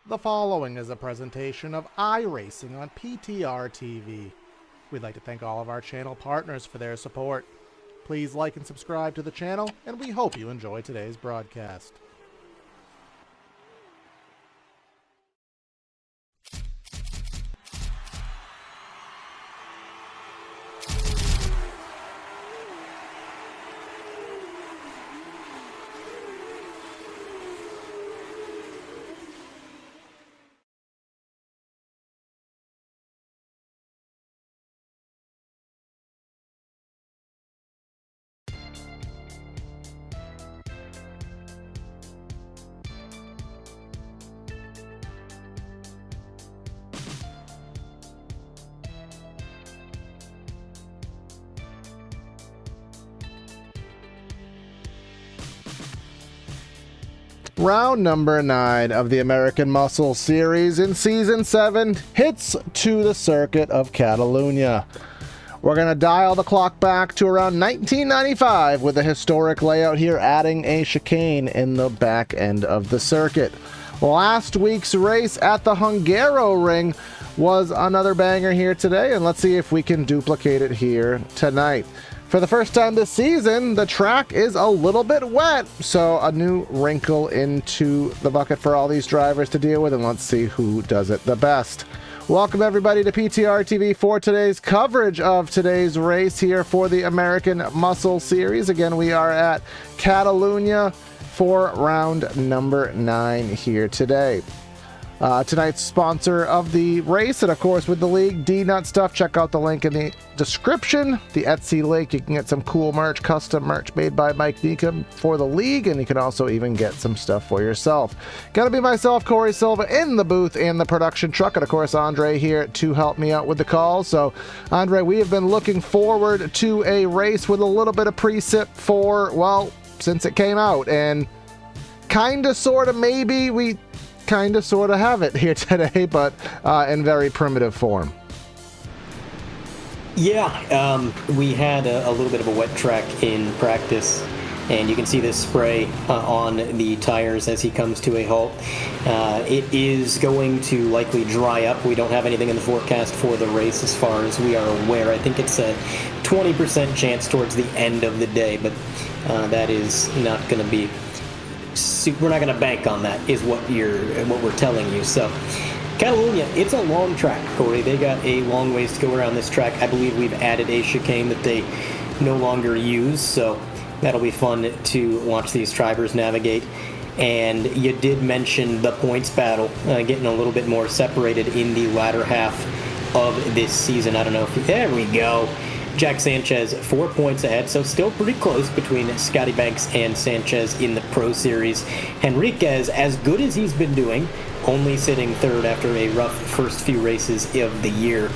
The following is a presentation of iRacing on PTR TV. We'd like to thank all of our channel partners for their support. Please like and subscribe to the channel, and we hope you enjoy today's broadcast. Round number 9 of the American Muscle Series in Season 7 hits to the circuit of Catalunya. We're going to dial the clock back to around 1995 with a historic layout here, adding a chicane in the back end of the circuit. Last week's race at the Hungaroring was another banger here today, and let's see if we can duplicate it here tonight. For the first time this season, the track is a little bit wet, so a new wrinkle into the bucket for all these drivers to deal with, and let's see who does it the best. Welcome everybody to PTR TV for today's coverage of today's race here for the American Muscle Series. Again, we are at Catalunya for round number 9 here today. Tonight's sponsor of the race, and of course with the league, D-Nut Stuff. Check out the link in the description, the Etsy link. You can get some cool merch, custom merch made by Makeeng for the league, and you can also even get some stuff for yourself. Gonna be myself, Corey Silva, in the booth in the production truck, and of course Andre here to help me out with the calls. So Andre, we have been looking forward to a race with a little bit of precip for, well, since it came out, and kinda, sorta, maybe we kind of sort of have it here today, but in very primitive form. Yeah, we had a little bit of a wet track in practice, and you can see this spray on the tires as he comes to a halt. It is going to likely dry up. We don't have anything in the forecast for the race as far as we are aware. I think it's a 20% chance towards the end of the day, but that is not going to be. We're not going to bank on that, is what we're telling you. So, Catalunya, it's a long track, Corey. They got a long ways to go around this track. I believe we've added a chicane that they no longer use, so that'll be fun to watch these drivers navigate. And you did mention the points battle, getting a little bit more separated in the latter half of this season. I don't know if there we go. Jack Sanchez 4 points ahead, so still pretty close between Scotty Banks and Sanchez in the Pro Series. Henriquez, as good as he's been doing, only sitting third after a rough first few races of the year.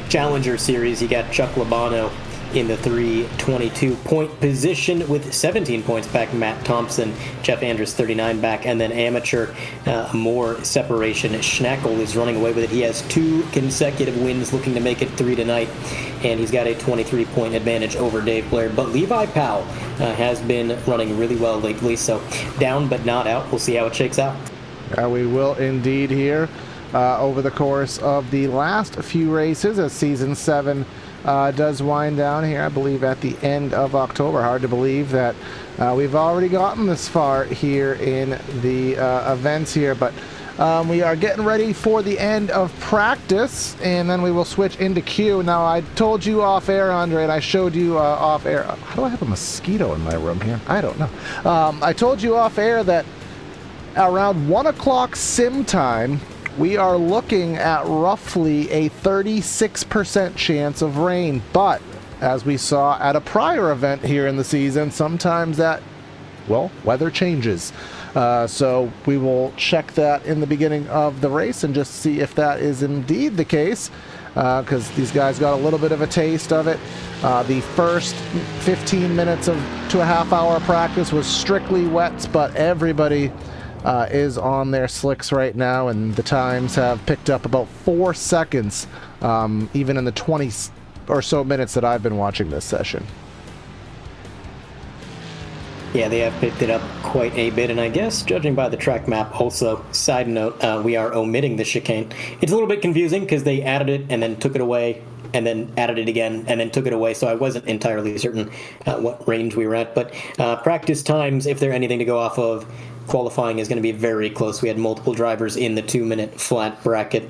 Challenger Series, you got Chuck Labano in the 322-point position with 17 points back. Matt Thompson, Jeff Andrews 39 back, and then amateur, more separation. Schnackel is running away with it. He has 2 consecutive wins, looking to make it 3 tonight, and he's got a 23-point advantage over Dave Blair. But Levi Powell has been running really well lately, so down but not out. We'll see how it shakes out. We will indeed here over the course of the last few races as Season 7 does wind down here, I believe, at the end of October. Hard to believe that we've already gotten this far here in the events here, but we are getting ready for the end of practice, and then we will switch into Q. Now, I told you off air, Andre, and I showed you off air. How do I have a mosquito in my room here? I don't know. I told you off air that around 1 o'clock sim time, we are looking at roughly a 36% chance of rain, but as we saw at a prior event here in the season, sometimes that, well, weather changes. So we will check that in the beginning of the race and just see if that is indeed the case, because these guys got a little bit of a taste of it. The first 15 minutes to a half hour practice was strictly wets, but everybody is on their slicks right now, and the times have picked up about 4 seconds, even in the 20 or so minutes that I've been watching this session. Yeah, they have picked it up quite a bit, and I guess, judging by the track map, also, side note, we are omitting the chicane. It's a little bit confusing because they added it and then took it away, and then added it again, and then took it away, so I wasn't entirely certain what range we were at. But practice times, if they're anything to go off of, qualifying is going to be very close. We had multiple drivers in the 2-minute flat bracket,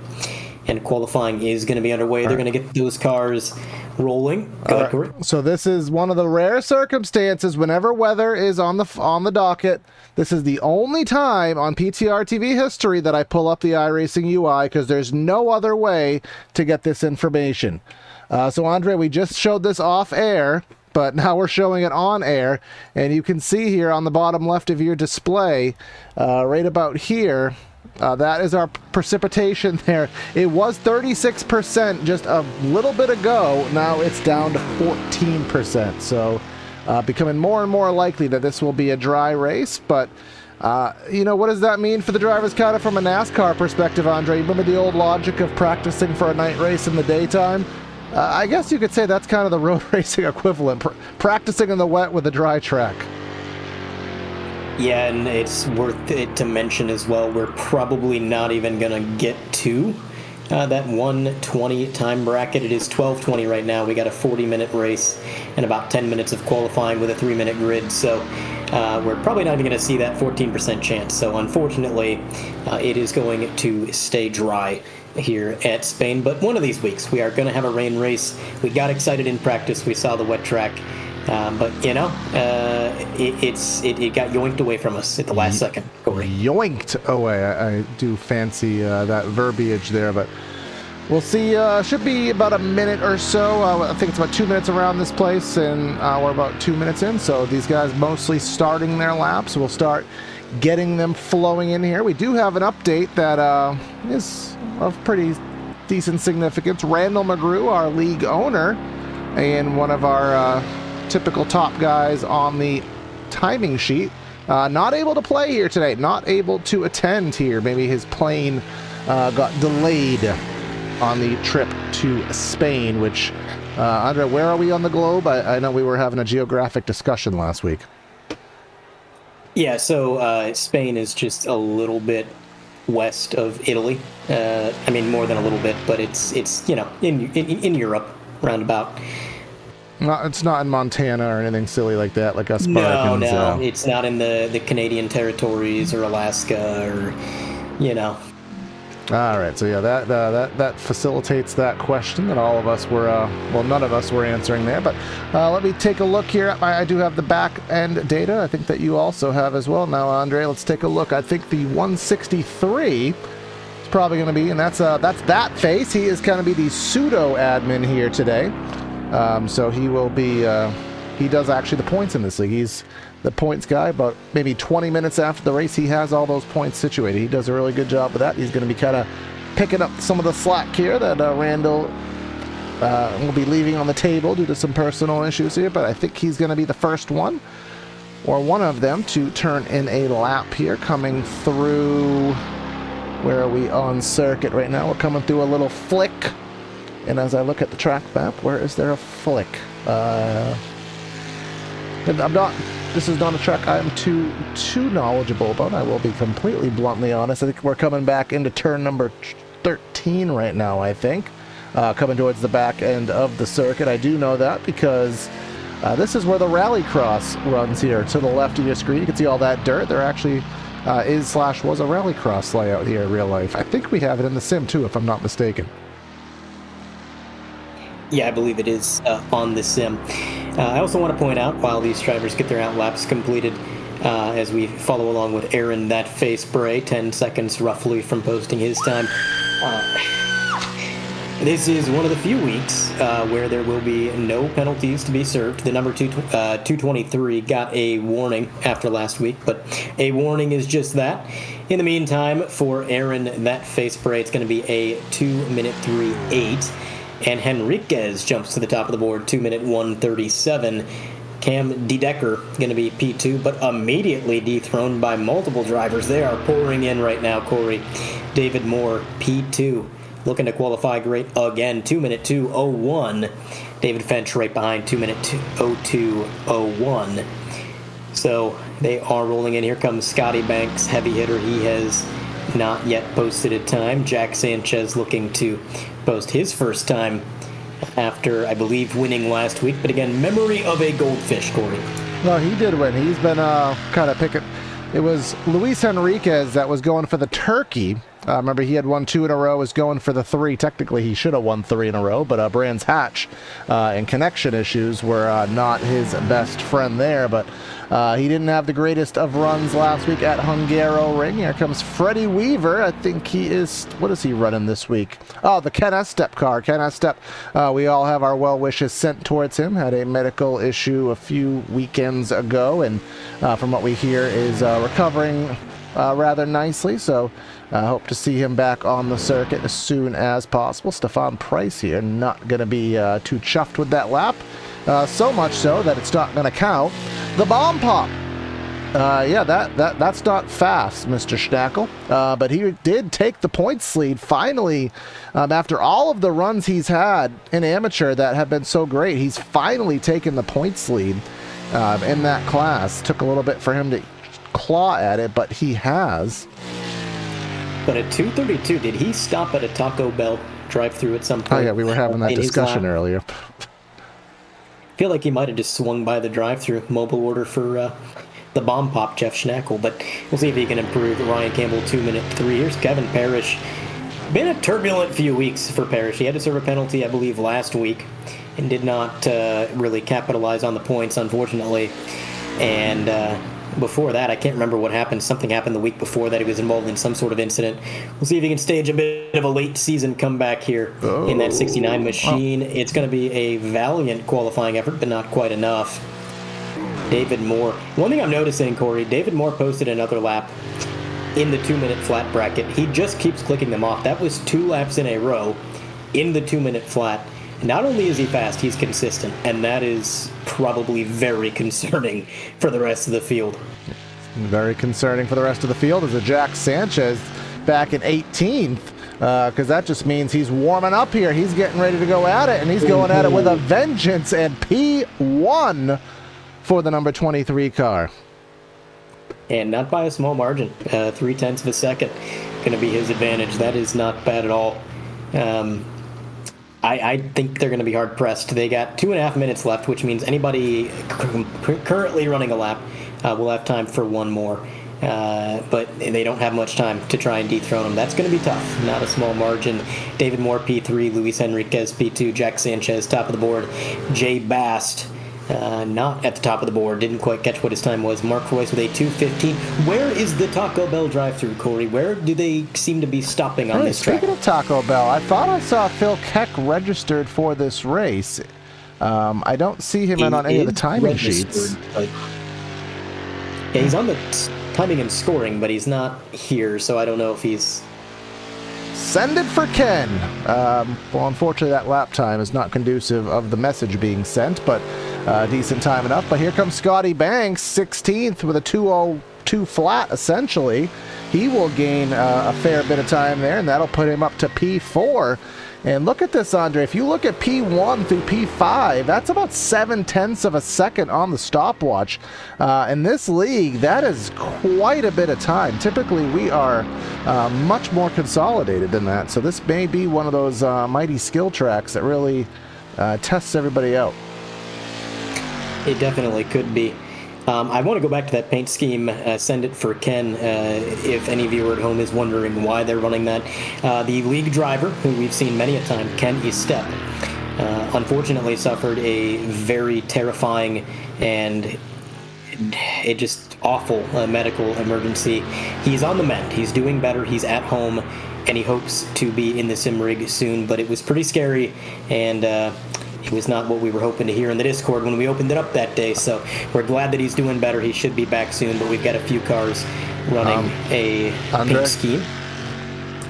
and qualifying is going to be underway. They're going to get those cars rolling. Go ahead, Corey. So this is one of the rare circumstances whenever weather is on the docket. This is the only time on PTR TV history that I pull up the iRacing UI because there's no other way to get this information. So Andre, we just showed this off air, but now we're showing it on air, and you can see here on the bottom left of your display, right about here, that is our precipitation there. It was 36% just a little bit ago. Now it's down to 14%. So becoming more and more likely that this will be a dry race. But, what does that mean for the drivers kind of from a NASCAR perspective, Andre? You remember the old logic of practicing for a night race in the daytime? I guess you could say that's kind of the road racing equivalent, practicing in the wet with a dry track. Yeah, and it's worth it to mention as well, we're probably not even going to get to that 1:20 time bracket. It is 12:20 right now. We got a 40-minute race and about 10 minutes of qualifying with a 3-minute grid, so we're probably not even going to see that 14% chance. So unfortunately, it is going to stay dry here at Spain. But one of these weeks, we are going to have a rain race. We got excited in practice. We saw the wet track. But it got yoinked away from us at the last second. Corey. Yoinked away. I do fancy that verbiage there, but we'll see. Should be about a minute or so. I think it's about 2 minutes around this place, and we're about 2 minutes in. So these guys mostly starting their laps. We'll start getting them flowing in here. We do have an update that is of pretty decent significance. Randall McGrew, our league owner, and one of our typical top guys on the timing sheet, not able to play here today, not able to attend here. Maybe his plane got delayed on the trip to Spain, which, Andre, where are we on the globe? I know we were having a geographic discussion last week. Yeah, so Spain is just a little bit west of Italy. I mean, more than a little bit, but it's in Europe, roundabout. No, it's not in Montana or anything silly like that, like us Spartans. No, it's not in the Canadian territories or Alaska or, All right, so yeah, that facilitates that question that all of us were, none of us were answering there. But let me take a look here. I do have the back end data. I think that you also have as well. Now, Andre, let's take a look. I think the 163 is probably going to be, and that's that face. He is going to be the pseudo admin here today. So he will be, he does actually the points in this league. He's the points guy, but maybe 20 minutes after the race, he has all those points situated. He does a really good job with that. He's going to be kind of picking up some of the slack here that Randall will be leaving on the table due to some personal issues here, but I think he's going to be the first one, or one of them, to turn in a lap here, coming through, where are we on circuit right now? We're coming through a little flick. And as I look at the track map, where is there a flick? This is not a track I'm too knowledgeable about. I will be completely bluntly honest. I think we're coming back into turn number 13 right now, I think. Coming towards the back end of the circuit. I do know that because this is where the Rallycross runs here. To the left of your screen, you can see all that dirt. There actually was a Rallycross layout here in real life. I think we have it in the sim too, if I'm not mistaken. Yeah, I believe it is on the sim. I also want to point out, while these drivers get their out laps completed, as we follow along with Aaron, that face spray, 10 seconds roughly from posting his time. This is one of the few weeks where there will be no penalties to be served. The number 223 got a warning after last week, but a warning is just that. In the meantime, for Aaron, that face spray, it's going to be a 2-minute 3.8. And Henriquez jumps to the top of the board, 2-minute 1:37. Cam DeDecker going to be P2, but immediately dethroned by multiple drivers. They are pouring in right now, Corey. David Moore, P2, looking to qualify great again, 2-minute 2:01. David Finch right behind, 2-minute 2:02:01. So they are rolling in. Here comes Scotty Banks, heavy hitter. He has not yet posted a time. Jack Sanchez looking to post his first time after, I believe, winning last week. But again, memory of a goldfish, Corey. Well, he did win. He's been kind of picking. It was Luis Enriquez that was going for the turkey. Remember, he had won 2 in a row, was going for the 3. Technically, he should have won 3 in a row, but Brands Hatch and connection issues were not his best friend there. But he didn't have the greatest of runs last week at Hungaroring. Here comes Freddie Weaver. I think he is, what is he running this week? Oh, the Ken Estep car. Ken Estep, we all have our well wishes sent towards him. Had a medical issue a few weekends ago, and from what we hear is recovering rather nicely. So I hope to see him back on the circuit as soon as possible. Stefan Price here, not going to be too chuffed with that lap. So much so that it's not going to count. The bomb pop. Yeah, that's not fast, Mr. Schnackle. But he did take the points lead finally. After all of the runs he's had in amateur that have been so great, he's finally taken the points lead in that class. Took a little bit for him to claw at it, but he has. But at 2:32, did he stop at a Taco Bell drive-thru at some point? Oh yeah, we were having that discussion earlier. I feel like he might have just swung by the drive-thru mobile order for the bomb pop, Jeff Schnackle. But we'll see if he can improve. Ryan Campbell, 2-minute 3. Here's Kevin Parrish. Been a turbulent few weeks for Parrish. He had to serve a penalty, I believe, last week, and did not really capitalize on the points, unfortunately. And before that, I can't remember what happened. Something happened the week before that. He was involved in some sort of incident. We'll see if he can stage a bit of a late season comeback here in that 69 machine. It's going to be a valiant qualifying effort, but not quite enough. David Moore. One thing I'm noticing, Corey, David Moore posted another lap in the 2-minute flat bracket. He just keeps clicking them off. That was 2 laps in a row in the 2-minute flat. Not only is he fast, he's consistent, and that is probably very concerning for the rest of the field. Very concerning for the rest of the field is a Jack Sanchez back in 18th, because that just means he's warming up here. He's getting ready to go at it, and he's going at it with a vengeance, and P1 for the number 23 car. And not by a small margin. 0.3 of a second going to be his advantage. That is not bad at all. I think they're going to be hard-pressed. They got 2.5 minutes left, which means anybody currently running a lap will have time for one more. But they don't have much time to try and dethrone him. That's going to be tough. Not a small margin. David Moore, P3. Luis Enriquez, P2. Jack Sanchez, top of the board. Jay Bast, not at the top of the board. Didn't quite catch what his time was. Mark Royce with a 2:15. Where is the Taco Bell drive-thru, Corey? Where do they seem to be stopping on this track? Speaking of Taco Bell, I thought I saw Phil Keck registered for this race. I don't see him in on any of the timing sheets. Yeah, he's on the timing and scoring, but he's not here, so I don't know if he's... Send it for Ken. Well, unfortunately, that lap time is not conducive of the message being sent, but decent time enough. But here comes Scotty Banks, 16th with a 2:02 flat, essentially. He will gain a fair bit of time there, and that'll put him up to P4. And look at this, Andre. If you look at P1 through P5, that's about 0.7 of a second on the stopwatch. In this league, that is quite a bit of time. Typically, we are much more consolidated than that. So this may be one of those mighty skill tracks that really tests everybody out. It definitely could be. I want to go back to that paint scheme, send it for Ken, if any viewer at home is wondering why they're running that. The league driver, who we've seen many a time, Ken Estep, unfortunately suffered a very terrifying and it just awful medical emergency. He's on the mend. He's doing better. He's at home, and he hopes to be in the sim rig soon, but it was pretty scary, and it was not what we were hoping to hear in the Discord when we opened it up that day. So we're glad that he's doing better. He should be back soon, but we've got a few cars running a paint scheme.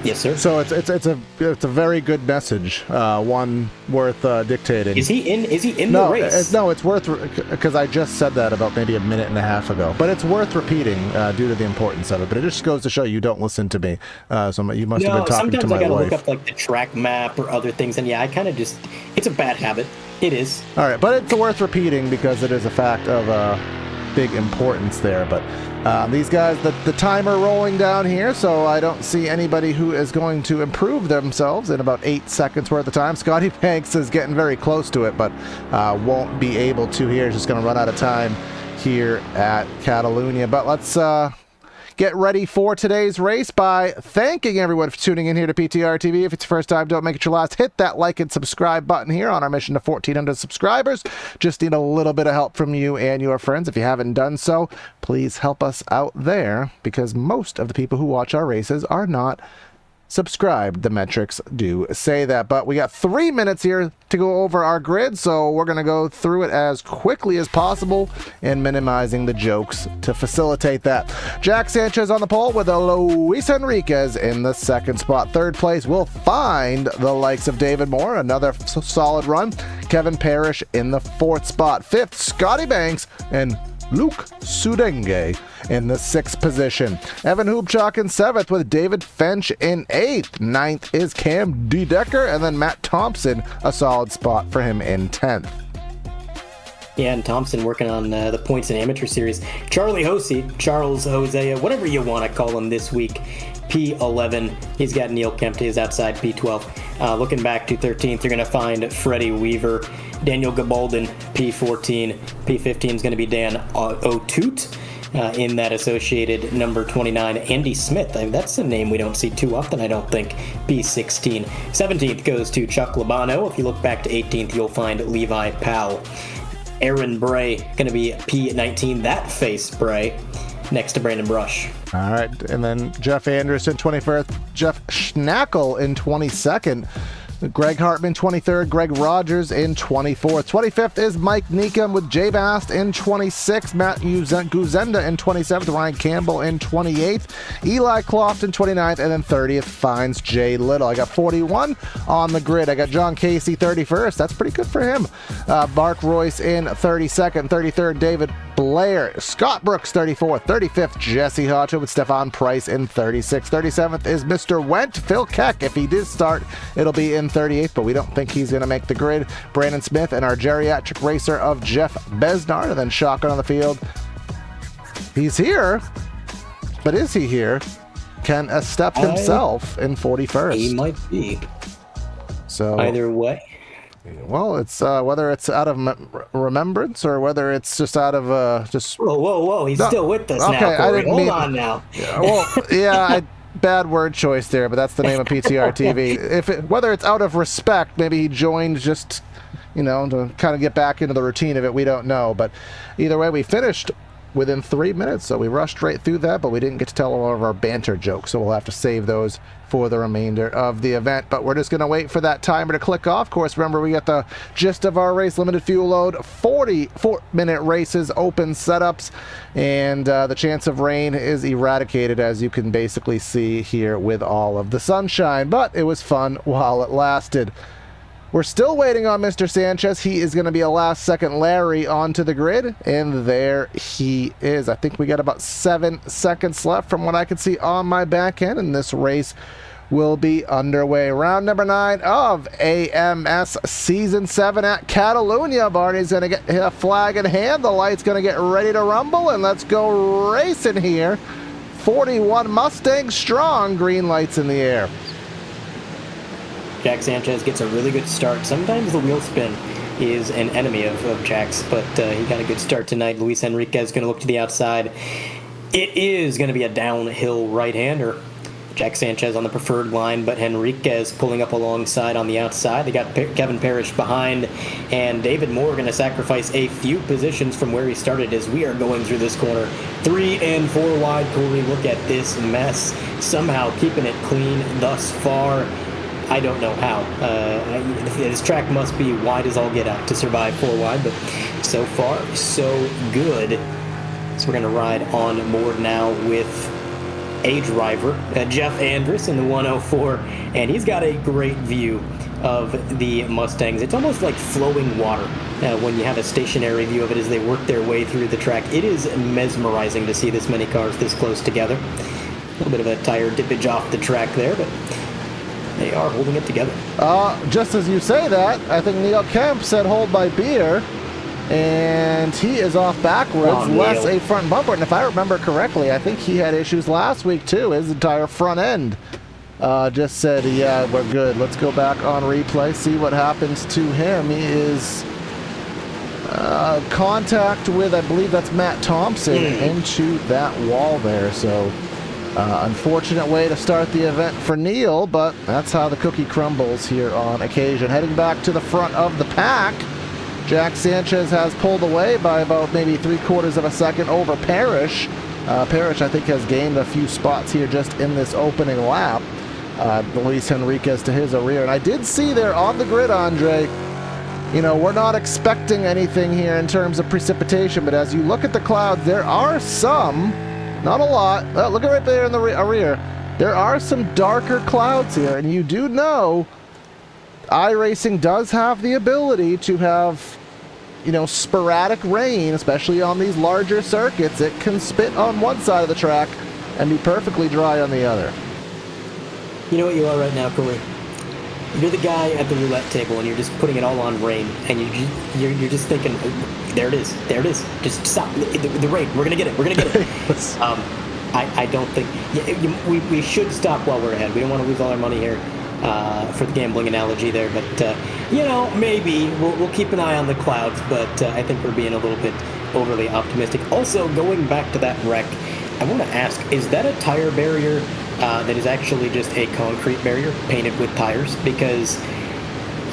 Yes, sir. So it's a very good message, one worth dictating. Is he in the race? No, it's worth, because I just said that about maybe a minute and a half ago. But it's worth repeating due to the importance of it. But it just goes to show you don't listen to me. So you must have been talking to my wife. Sometimes I gotta look up like the track map or other things, and yeah, I kind of just, it's a bad habit. It is. All right, but it's worth repeating because it is a fact of big importance there. But these guys, the timer rolling down here, so I don't see anybody who is going to improve themselves in about 8 seconds worth of time. Scotty Banks is getting very close to it, but won't be able to here. He's just going to run out of time here at Catalunya. But let's get ready for today's race by thanking everyone for tuning in here to PTR TV. If it's your first time, don't make it your last. Hit that like and subscribe button here on our mission to 1,400 subscribers. Just need a little bit of help from you and your friends. If you haven't done so, please help us out there, because most of the people who watch our races are not subscribed. The metrics do say that. But we got 3 minutes here to go over our grid, so we're going to go through it as quickly as possible and minimizing the jokes to facilitate that. Jack Sanchez on the pole with Luis Enriquez in the second spot. Third place will find the likes of David Moore, another solid run. Kevin Parrish in the fourth spot. Fifth, Scotty Banks and Luke Sudenge in the sixth position. Evan Hoopchak in seventh with David Fench in eighth. Ninth is Cam D. Decker, and then Matt Thompson, a solid spot for him in 10th. Yeah, and Thompson working on the points in amateur series. Charles Hosea, whatever you want to call him this week, P11. He's got Neil Kemp to his outside, P12. Looking back to 13th, you're going to find Freddie Weaver, Daniel Gabaldon, P14. P15 is going to be Dan O'Toole. In that associated number 29, Andy Smith. That's a name we don't see too often, I don't think. P16. 17th goes to Chuck Labano. If you look back to 18th, you'll find Levi Powell. Aaron Bray, going to be P19. That face Bray, next to Brandon Brush. All right, and then Jeff Anderson, 21st. Jeff Schnackle in 22nd. Greg Hartman, 23rd. Greg Rogers in 24th. 25th is Mike Neekum with Jay Bast in 26th. Matt Guzenda in 27th. Ryan Campbell in 28th. Eli Cloft in 29th. And then 30th finds Jay Little. I got 41 on the grid. I got John Casey 31st. That's pretty good for him. Mark Royce in 32nd. 33rd, David Blair. Scott Brooks, 34th. 35th, Jesse Hodge with Stefan Price in 36th. 37th is Mr. Went. Phil Keck, if he did start, it'll be in 38th, but we don't think he's going to make the grid. Brandon Smith and our geriatric racer of Jeff Besnard, and then shotgun on the field. He's here, but is he here? Can Estep himself in 41st? He might be. So either way. Well, it's whether it's out of remembrance or whether it's just out of just. Whoa! He's still with us now. Corey. Hold on now. Bad word choice there, but that's the name of PTR TV. Whether it's out of respect, maybe he joined just, to kind of get back into the routine of it. We don't know, but either way, we finished within 3 minutes, so we rushed right through that, but we didn't get to tell all of our banter jokes, so we'll have to save those for the remainder of the event. But we're just going to wait for that timer to click off. Of course, remember, we got the gist of our race: limited fuel load, 44-minute races, open setups, and the chance of rain is eradicated, as you can basically see here with all of the sunshine. But it was fun while it lasted. We're still waiting on Mr. Sanchez. He is going to be a last-second Larry onto the grid, and there he is. I think we got about 7 seconds left from what I can see on my back end, and this race will be underway. Round number 9 of AMS Season 7 at Catalunya. Barney's going to get a flag in hand. The light's going to get ready to rumble, and let's go racing here. 41 Mustang strong, green lights in the air. Jack Sanchez gets a really good start. Sometimes the wheel spin is an enemy of Jack's, but he got a good start tonight. Luis Enriquez is going to look to the outside. It is going to be a downhill right-hander. Jack Sanchez on the preferred line, but Henriquez pulling up alongside on the outside. They got Kevin Parrish behind, and David Moore going to sacrifice a few positions from where he started as we are going through this corner. 3 and 4 wide, Corey. Look at this mess. Somehow keeping it clean thus far. I don't know how. This track must be wide as all get out to survive 4 wide, but so far, so good. So we're going to ride on board now with a driver, Jeff Andrus in the 104, and he's got a great view of the Mustangs. It's almost like flowing water when you have a stationary view of it as they work their way through the track. It is mesmerizing to see this many cars this close together. A little bit of a tire dippage off the track there, but they are holding it together. Just as you say that, I think Neil Kemp said hold my beer. And he is off backwards, Oh, less Neil. a front bumper. And if I remember correctly, I think he had issues last week too. His entire front end just said, yeah, we're good. Let's go back on replay, see what happens to him. He is contact with, I believe that's Matt Thompson, into that wall there. So unfortunate way to start the event for Neil, but that's how the cookie crumbles here on occasion. Heading back to the front of the pack, Jack Sanchez has pulled away by about maybe 3/4 of a second over Parrish. Parrish, I think, has gained a few spots here just in this opening lap. Luis Henriquez to his rear. And I did see there on the grid, Andre, you know, we're not expecting anything here in terms of precipitation, but as you look at the clouds, there are some, not a lot. Look at right there in the rear. There are some darker clouds here, and you do know iRacing does have the ability to have, you know, sporadic rain, especially on these larger circuits. It can spit on one side of the track and be perfectly dry on the other. You know what you are right now, Corey? You're the guy at the roulette table, and you're just putting it all on rain, and you're just thinking, there it is, just stop the rain. We're gonna get it. I don't think we should stop while we're ahead. We don't want to lose all our money here for the gambling analogy there, but you know, maybe we'll keep an eye on the clouds. But I think we're being a little bit overly optimistic. Also, going back to that wreck, I want to ask: is that a tire barrier? That is actually just a concrete barrier painted with tires, because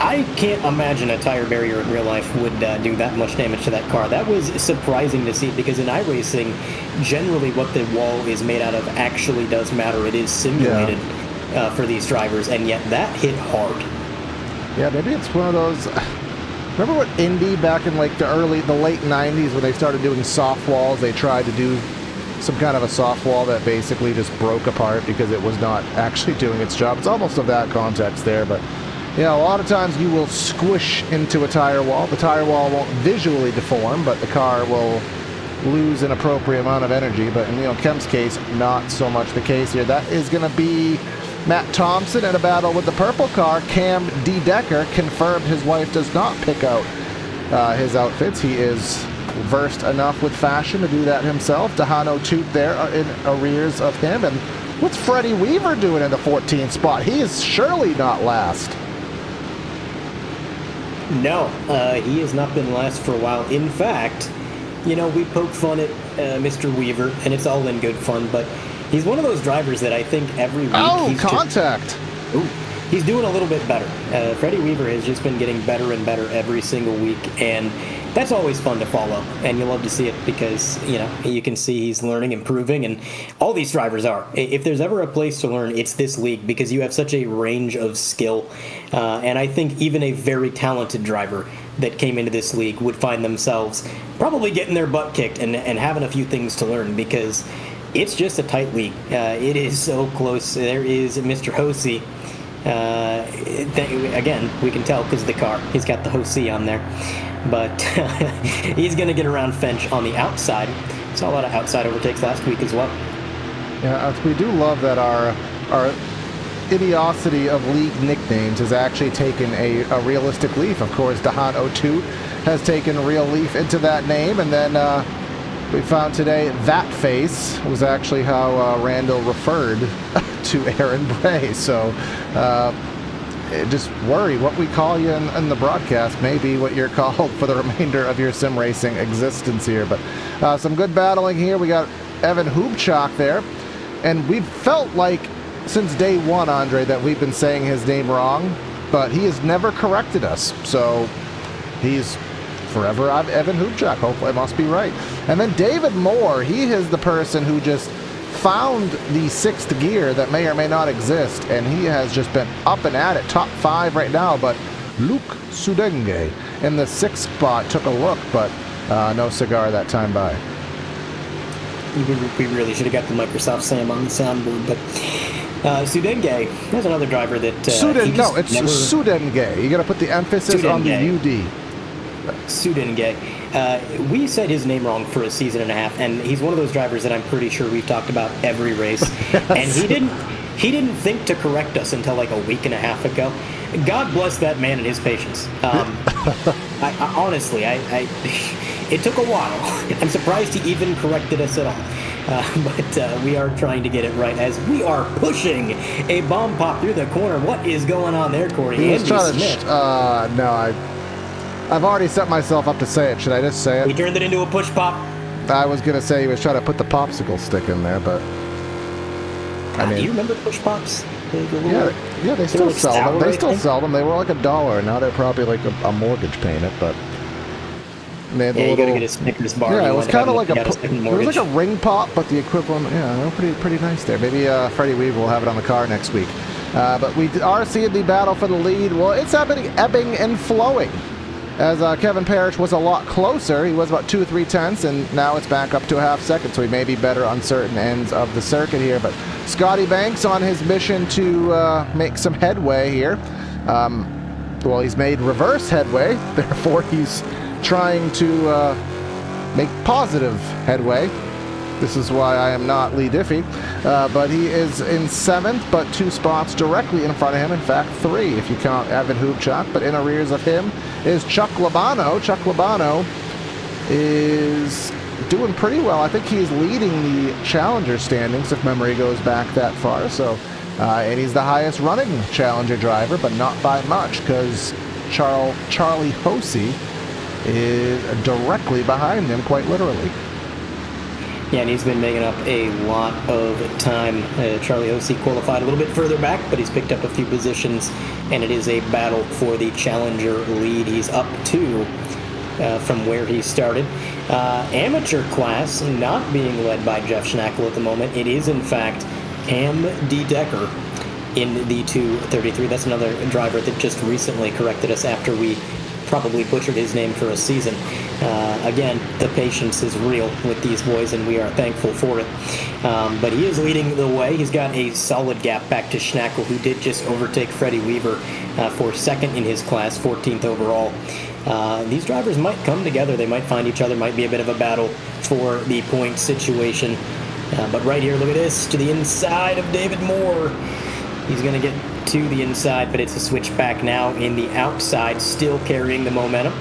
I can't imagine a tire barrier in real life would do that much damage to that car. That was surprising to see, because in iRacing, generally what the wall is made out of actually does matter. It is simulated for these drivers, and yet that hit hard. Yeah, maybe it's one of those. Remember what Indy back in like the late 90s when they started doing soft walls, they tried to do some kind of a soft wall that basically just broke apart because it was not actually doing its job. It's almost of that context there, but you know, a lot of times you will squish into a tire wall. The tire wall won't visually deform, but the car will lose an appropriate amount of energy. But in Kemp's case, not so much the case here. That is going to be Matt Thompson in a battle with the purple car. Cam D. Decker confirmed his wife does not pick out his outfits. He is versed enough with fashion to do that himself. Dehano Toot there in arrears of him. And what's Freddie Weaver doing in the 14th spot? He is surely not last. No, he has not been last for a while. In fact, we poke fun at Mr. Weaver, and it's all in good fun, but he's one of those drivers that I think every week... contact! He's doing a little bit better. Freddie Weaver has just been getting better and better every single week, and that's always fun to follow, and you love to see it because, you can see he's learning, improving, and all these drivers are. If there's ever a place to learn, it's this league because you have such a range of skill, and I think even a very talented driver that came into this league would find themselves probably getting their butt kicked and having a few things to learn because it's just a tight league. It is so close. There is Mr. Hosey. Again, we can tell because of the car. He's got the Hosey on there. But he's going to get around Finch on the outside. Saw a lot of outside overtakes last week as well. Yeah, we do love that our idiocity of league nicknames has actually taken a realistic leaf. Of course, Dehano Toot has taken real leaf into that name. And then we found today that face was actually how Randall referred to Aaron Bray. So just worry what we call you in the broadcast may be what you're called for the remainder of your sim racing existence here. But some good battling here. We got Evan Hubchak there, and we've felt like since day one, Andre, that we've been saying his name wrong, but he has never corrected us. So he's forever Evan Hubchak. Hopefully I must be right. And then David Moore, he is the person who just found the sixth gear that may or may not exist, and he has just been up and at it, top 5 right now. But Luke Sudenge in the 6th spot took a look, but no cigar that time by. We really should have got the Microsoft Sam on the soundboard, but Sudenge, there's another driver that... it's Sudenge. You got to put the emphasis on the UD. Sudenge. We said his name wrong for a season and a half, and he's one of those drivers that I'm pretty sure we've talked about every race. Yes. And he didn't think to correct us until like a week and a half ago. God bless that man and his patience. I honestly, it took a while. I'm surprised he even corrected us at all. But we are trying to get it right as we are pushing a bomb pop through the corner. What is going on there, Corey? He was Andy trying Smith. No, I've already set myself up to say it. Should I just say it? He turned it into a push pop. I was going to say he was trying to put the popsicle stick in there, but... Do you remember push pops? Yeah, they still sell them. They still sell them. They were like $1. Now they're probably like a mortgage payment, but... You gotta get a Snickers bar. Yeah, it was kind of like it was like a ring pop, but the equivalent. Yeah, they were pretty nice there. Maybe Freddie Weaver will have it on the car next week. But we are seeing the battle for the lead. Well, it's happening, ebbing and flowing. As Kevin Parrish was a lot closer. He was about 2 or 3 tenths, and now it's back up to a half second, so he may be better on certain ends of the circuit here. But Scotty Banks on his mission to make some headway here. Well, he's made reverse headway, therefore he's trying to make positive headway. This is why I am not Lee Diffie. But he is in 7th, but 2 spots directly in front of him. In fact, 3 if you count Evan Hoopchuk. But in arrears of him is Chuck Labano. Chuck Labano is doing pretty well. I think he's leading the Challenger standings, if memory goes back that far. So, and he's the highest running Challenger driver, but not by much, because Charlie Hosey is directly behind him, quite literally. Yeah, and he's been making up a lot of time. Charlie Hosey qualified a little bit further back, but he's picked up a few positions, and it is a battle for the Challenger lead. He's up 2 from where he started. Amateur class not being led by Jeff Schnackle at the moment. It is, in fact, Cam D. Decker in the 233. That's another driver that just recently corrected us after we probably butchered his name for a season. Again, the patience is real with these boys, and we are thankful for it. But he is leading the way. He's got a solid gap back to Schnackle, who did just overtake Freddie Weaver for 2nd in his class, 14th overall. These drivers might come together. They might find each other. Might be a bit of a battle for the point situation. But right here, look at this, to the inside of David Moore. He's going to get to the inside, but it's a switch back now in the outside, still carrying the momentum.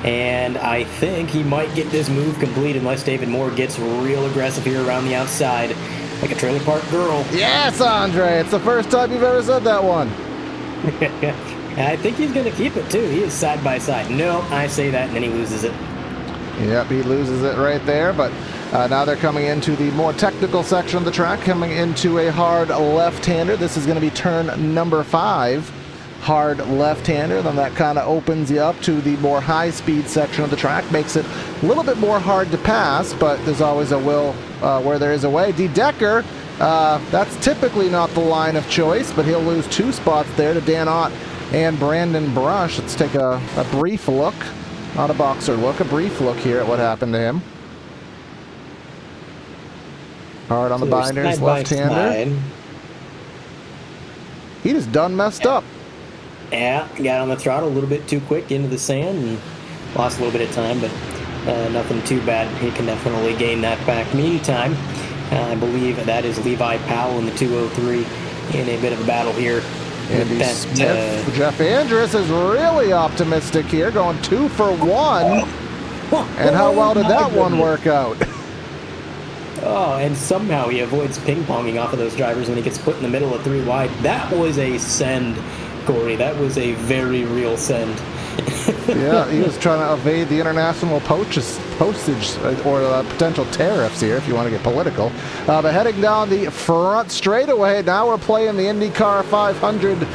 And I think he might get this move complete unless David Moore gets real aggressive here around the outside, like a trailer park girl. Yes, Andre, it's the first time you've ever said that one. I think he's going to keep it, too. He is side by side. No, I say that, and then he loses it. Yep, he loses it right there, but now they're coming into the more technical section of the track, coming into a hard left-hander. This is going to be turn number 5, hard left-hander. Then that kind of opens you up to the more high-speed section of the track, makes it a little bit more hard to pass, but there's always a will where there is a way. D. Decker, that's typically not the line of choice, but he'll lose 2 spots there to Dan Ott and Brandon Brush. Let's take a brief look, not a boxer look, a brief look here at what happened to him. Hard on the binders, left-hander. He just done messed up. Yeah, got on the throttle a little bit too quick into the sand and lost a little bit of time, but nothing too bad. He can definitely gain that back. Meantime, I believe that is Levi Powell in the 203 in a bit of a battle here. Andy Smith. Jeff Andrus is really optimistic here, going 2 for 1. And how well did that one work out? Oh, and somehow he avoids ping-ponging off of those drivers when he gets put in the middle of 3 wide. That was a send, Corey. That was a very real send. Yeah, he was trying to evade the international postage or potential tariffs here, if you want to get political. But heading down the front straightaway, now we're playing the IndyCar 500.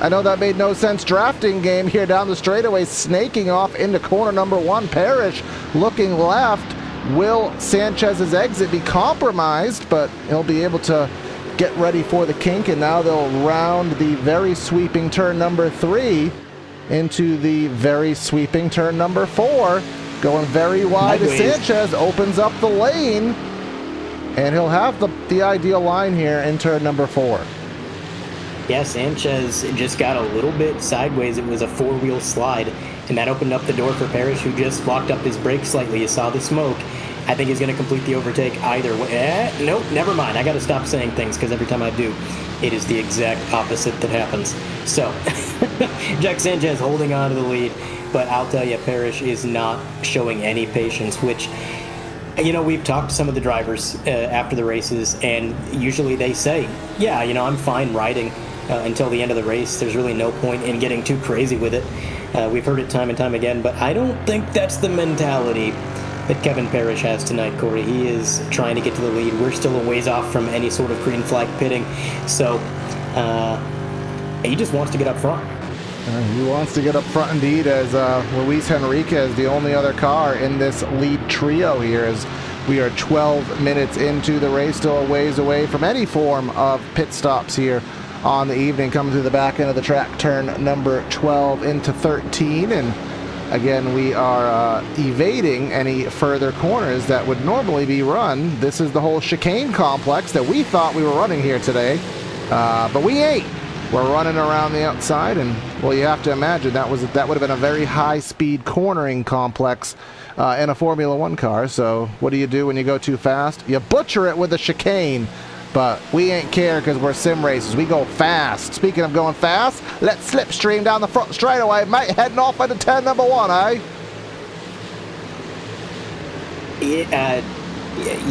I know that made no sense drafting game here down the straightaway, snaking off into corner number 1. Parrish looking left. Will Sanchez's exit be compromised? But he'll be able to get ready for the kink, and now they'll round the very sweeping turn number 3 into the very sweeping turn number 4. Going very wide as Sanchez opens up the lane, and he'll have the ideal line here in turn number 4. Yeah, Sanchez just got a little bit sideways. It was a 4-wheel slide, and that opened up the door for Parrish, who just locked up his brakes slightly. You saw the smoke. I think he's going to complete the overtake either way. Nope, never mind. I got to stop saying things, because every time I do, it is the exact opposite that happens. So, Jack Sanchez holding on to the lead. but I'll tell you, Parrish is not showing any patience, which, you know, we've talked to some of the drivers after the races, and usually they say, yeah, you know, I'm fine riding until the end of the race. There's really no point in getting too crazy with it. We've heard it time and time again, but I don't think that's the mentality that Kevin Parrish has tonight, Corey. He is trying to get to the lead. We're still a ways off from any sort of green flag pitting, so he just wants to get up front. He wants to get up front indeed, as Luis Henriquez, the only other car in this lead trio here, as we are 12 minutes into the race, still a ways away from any form of pit stops here on the evening, coming through the back end of the track, turn number 12 into 13, and again, we are evading any further corners that would normally be run. This is the whole chicane complex that we thought we were running here today, but we ain't. We're running around the outside, and, well, you have to imagine that would have been a very high-speed cornering complex in a Formula One car. So what do you do when you go too fast? You butcher it with a chicane. But we ain't care because we're sim racers. We go fast. Speaking of going fast, let's slipstream down the front straightaway, mate. Heading off into turn number 1, eh?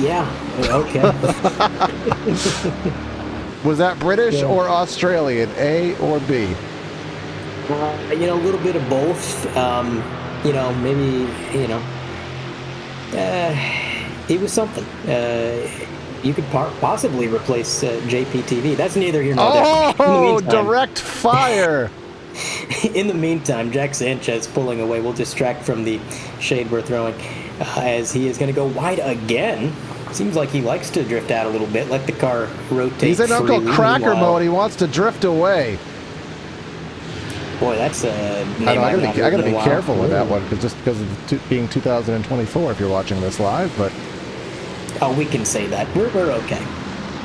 Yeah. Okay. Was that British or Australian, A or B? You know, a little bit of both. You know, maybe, you know, it was something. You could possibly replace JPTV. That's neither here nor there. Oh, direct fire. In the meantime, Jack Sanchez pulling away. We'll distract from the shade we're throwing as he is going to go wide again. Seems like he likes to drift out a little bit, let the car rotate. He's in Uncle Cracker mode. He wants to drift away. Boy, that's a name I gotta be careful with that one, just because of being 2024 if you're watching this live, but... Oh, we can say that. We're okay.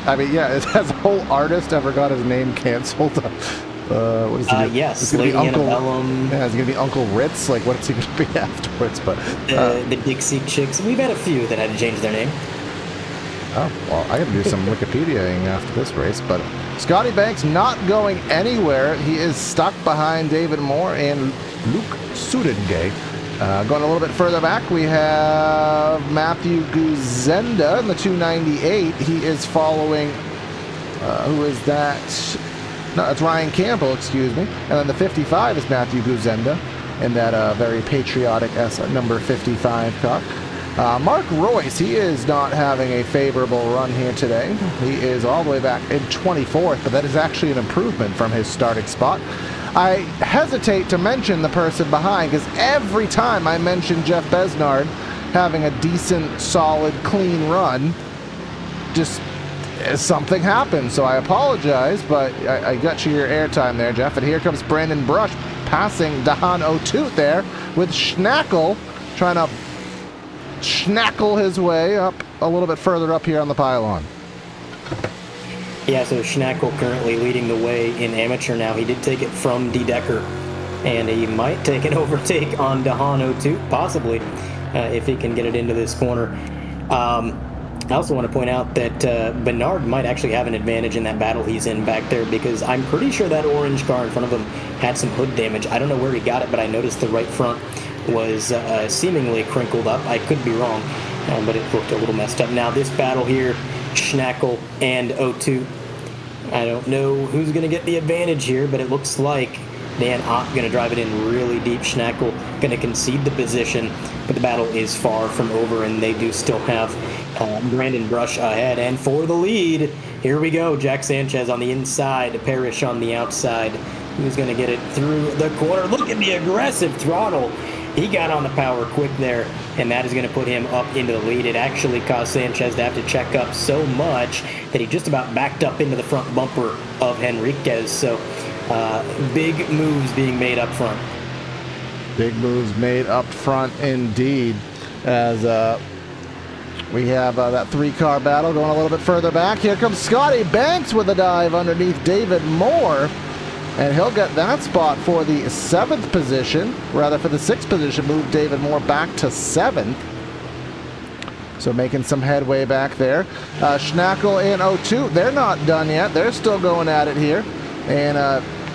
I mean, yeah, has a whole artist ever got his name canceled? What is he? Yes, it's gonna be Uncle. Yeah, it's gonna be Uncle Ritz. Like, what's he gonna be afterwards? But the Dixie Chicks. We've had a few that had to change their name. Oh well, I gotta do some Wikipediaing after this race. But Scotty Banks not going anywhere. He is stuck behind David Moore and Luke Sudengay. Going a little bit further back, we have Matthew Guzenda in the 298. He is following, who is that? No, it's Ryan Campbell, excuse me. And then the 55 is Matthew Guzenda in that very patriotic number 55 car. Mark Royce, he is not having a favorable run here today. He is all the way back in 24th, but that is actually an improvement from his starting spot. I hesitate to mention the person behind because every time I mention Jeff Besnard having a decent, solid, clean run, just something happens. So I apologize, but I got you your airtime there, Jeff. And here comes Brandon Brush passing Dahan O'Toole there with Schnackle trying to schnackle his way up a little bit further up here on the pylon. Yeah, so Schnackle currently leading the way in amateur now. He did take it from D. Decker, and he might take an overtake on Dahan O'Toole, possibly, if he can get it into this corner. I also want to point out that Bernard might actually have an advantage in that battle he's in back there, because I'm pretty sure that orange car in front of him had some hood damage. I don't know where he got it, but I noticed the right front was seemingly crinkled up. I could be wrong, but it looked a little messed up. Now this battle here, Schnackle and O'Toole. I don't know who's going to get the advantage here, but it looks like Dan Ott going to drive it in really deep. Schnackle going to concede the position, but the battle is far from over, and they do still have Brandon Brush ahead. And for the lead, here we go. Jack Sanchez on the inside, Parrish on the outside. Who's going to get it through the corner? Look at the aggressive throttle. He got on the power quick there, and that is going to put him up into the lead. It actually caused Sanchez to have to check up so much that he just about backed up into the front bumper of Henriquez. So big moves being made up front. Big moves made up front indeed, as we have that three-car battle going a little bit further back. Here comes Scotty Banks with a dive underneath David Moore. And he'll get that spot for the 7th position. Rather, for the 6th position, move David Moore back to 7th. So making some headway back there. Schnackle and O'Toole, they're not done yet. They're still going at it here. And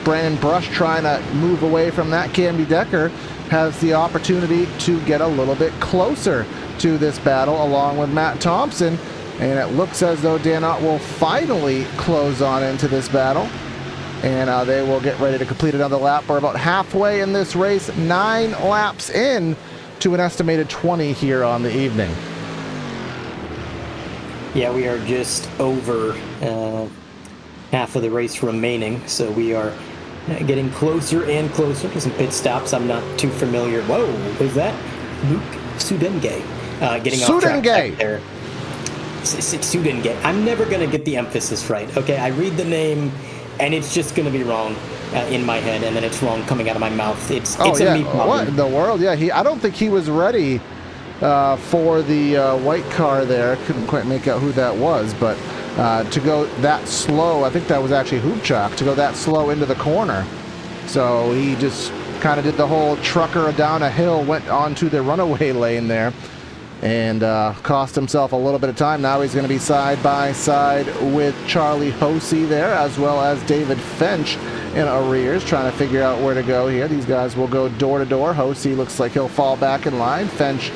Brandon Brush trying to move away from that. Camby Decker has the opportunity to get a little bit closer to this battle along with Matt Thompson. And it looks as though Dan Ott will finally close on into this battle. And they will get ready to complete another lap. We're about halfway in this race, 9 laps in to an estimated 20 here on the evening. Yeah, we are just over half of the race remaining, so we are getting closer and closer to some pit stops. I'm not too familiar. Whoa, is that Luke Sudenge getting off track back there? Sudenge. I'm never going to get the emphasis right, okay? I read the name, and it's just going to be wrong in my head, and then it's wrong coming out of my mouth. It's a me problem. What in the world? Yeah, I don't think he was ready for the white car there. Couldn't quite make out who that was, but to go that slow, I think that was actually Hoopchak, to go that slow into the corner. So he just kind of did the whole trucker down a hill, went onto the runaway lane there, and cost himself a little bit of time. Now he's going to be side by side with Charlie Hosey there, as well as David Finch in arrears, trying to figure out where to go here. These guys will go door to door. Hosey looks like he'll fall back in line. Finch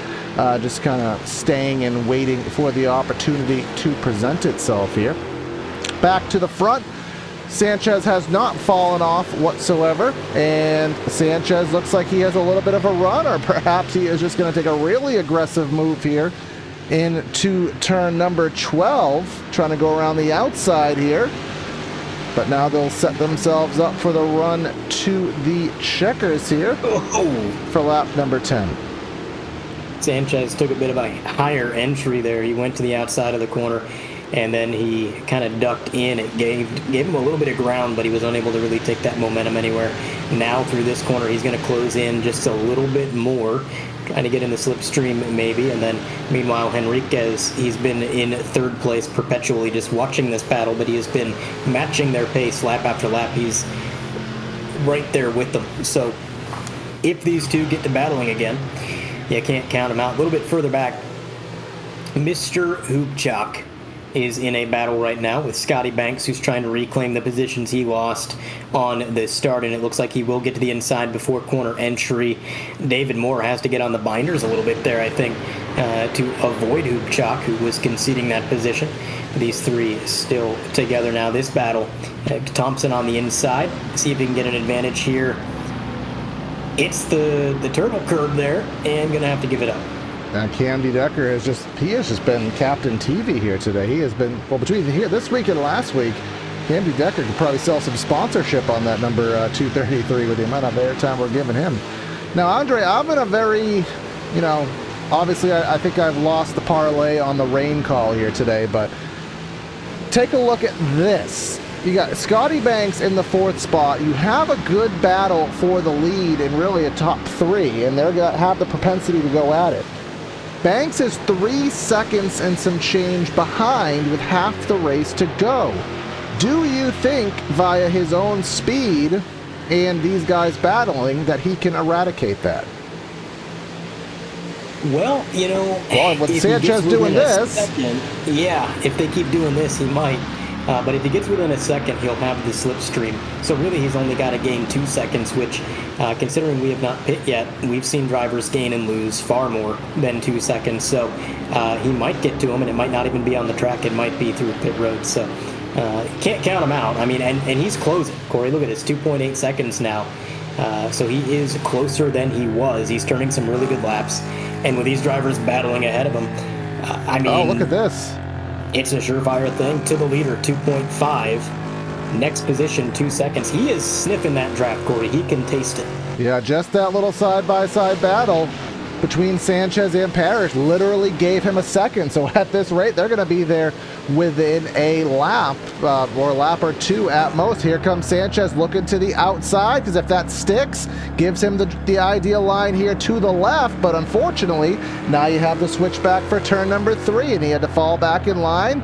just kind of staying and waiting for the opportunity to present itself here. Back to the front. Sanchez has not fallen off whatsoever, and Sanchez looks like he has a little bit of a run, or perhaps he is just going to take a really aggressive move here into turn number 12, trying to go around the outside here. But now they'll set themselves up for the run to the checkers here for lap number 10. Sanchez took a bit of a higher entry there. He went to the outside of the corner, and then he kind of ducked in. It gave him a little bit of ground, but he was unable to really take that momentum anywhere. Now through this corner, he's going to close in just a little bit more, trying to get in the slipstream maybe. And then meanwhile, Henriquez, he's been in third place perpetually just watching this battle, but he has been matching their pace lap after lap. He's right there with them. So if these two get to battling again, you can't count them out. A little bit further back, Mr. Hoopchak is in a battle right now with Scotty Banks, who's trying to reclaim the positions he lost on the start, and it looks like he will get to the inside before corner entry. David Moore has to get on the binders a little bit there, I think, to avoid Hoopchak, who was conceding that position. These three still together now. This battle, Thompson on the inside. See if he can get an advantage here. It's the turtle curb there, and going to have to give it up. And Camby Decker has just been Captain TV here today. He has been, well, between here this week and last week, Camby Decker could probably sell some sponsorship on that number 233 with the amount of airtime we're giving him. Now, Andre, I'm in a very, obviously I think I've lost the parlay on the rain call here today, but take a look at this. You got Scotty Banks in the 4th spot. You have a good battle for the lead and really a top 3, and they're going to have the propensity to go at it. Banks is 3 seconds and some change behind with half the race to go. Do you think, via his own speed and these guys battling, that he can eradicate that? Well, with Sanchez doing this, if they keep doing this, he might. But if he gets within a second, he'll have the slipstream. So really, he's only got to gain 2 seconds, which, considering we have not pit yet, we've seen drivers gain and lose far more than 2 seconds. So he might get to him, and it might not even be on the track. It might be through pit road. So can't count him out. I mean, and he's closing. Corey, look at this, 2.8 seconds now. So he is closer than he was. He's turning some really good laps. And with these drivers battling ahead of him, oh, look at this. It's a surefire thing to the leader, 2.5. Next position, 2 seconds. He is sniffing that draft, Corey. He can taste it. Yeah, just that little side-by-side battle between Sanchez and Parrish literally gave him a second. So at this rate, they're going to be there within a lap, or a lap or two at most. Here comes Sanchez looking to the outside, because if that sticks, gives him the ideal line here to the left. But unfortunately, now you have the switchback for turn number 3, and he had to fall back in line.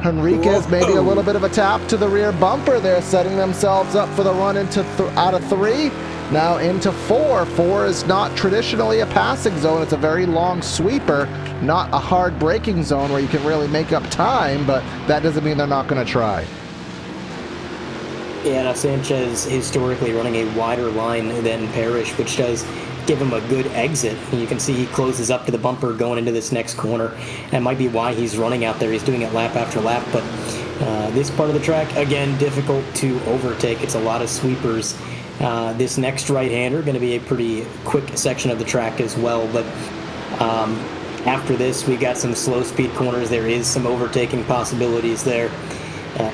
Henriquez maybe a little bit of a tap to the rear bumper there, setting themselves up for the run into out of 3. Now into 4. 4 is not traditionally a passing zone. It's a very long sweeper, not a hard braking zone where you can really make up time, but that doesn't mean they're not going to try. Yeah, now Sanchez historically running a wider line than Parrish, which does give him a good exit. You can see he closes up to the bumper going into this next corner. That might be why he's running out there. He's doing it lap after lap, but this part of the track, again, difficult to overtake. It's a lot of sweepers. This next right-hander going to be a pretty quick section of the track as well, but after this, we got some slow-speed corners. There is some overtaking possibilities there,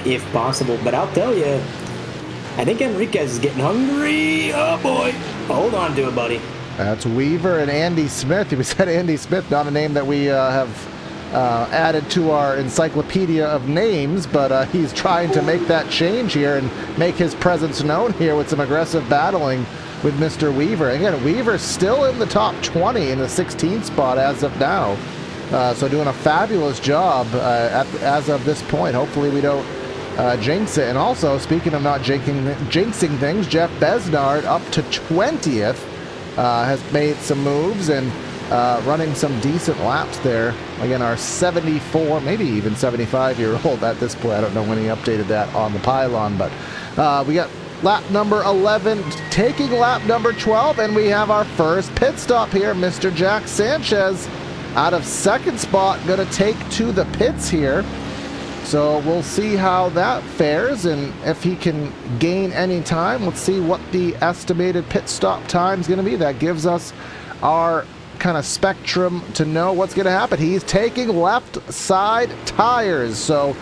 if possible. But I'll tell you, I think Enriquez is getting hungry. Oh, boy. Hold on to it, buddy. That's Weaver and Andy Smith. We said Andy Smith, not a name that we have added to our encyclopedia of names, but he's trying to make that change here and make his presence known here with some aggressive battling with Mr. Weaver. Again, Weaver's still in the top 20 in the 16th spot as of now. So doing a fabulous job as of this point. Hopefully we don't jinx it. And also, speaking of not jinxing things, Jeff Besnard up to 20th has made some moves and running some decent laps there. Again, our 74, maybe even 75-year-old at this point. I don't know when he updated that on the pylon, but we got lap number 11 taking lap number 12, and we have our first pit stop here. Mr. Jack Sanchez out of second spot, going to take to the pits here. So we'll see how that fares and if he can gain any time. Let's see what the estimated pit stop time is going to be. That gives us our kind of spectrum to know what's going to happen. He's taking left side tires. So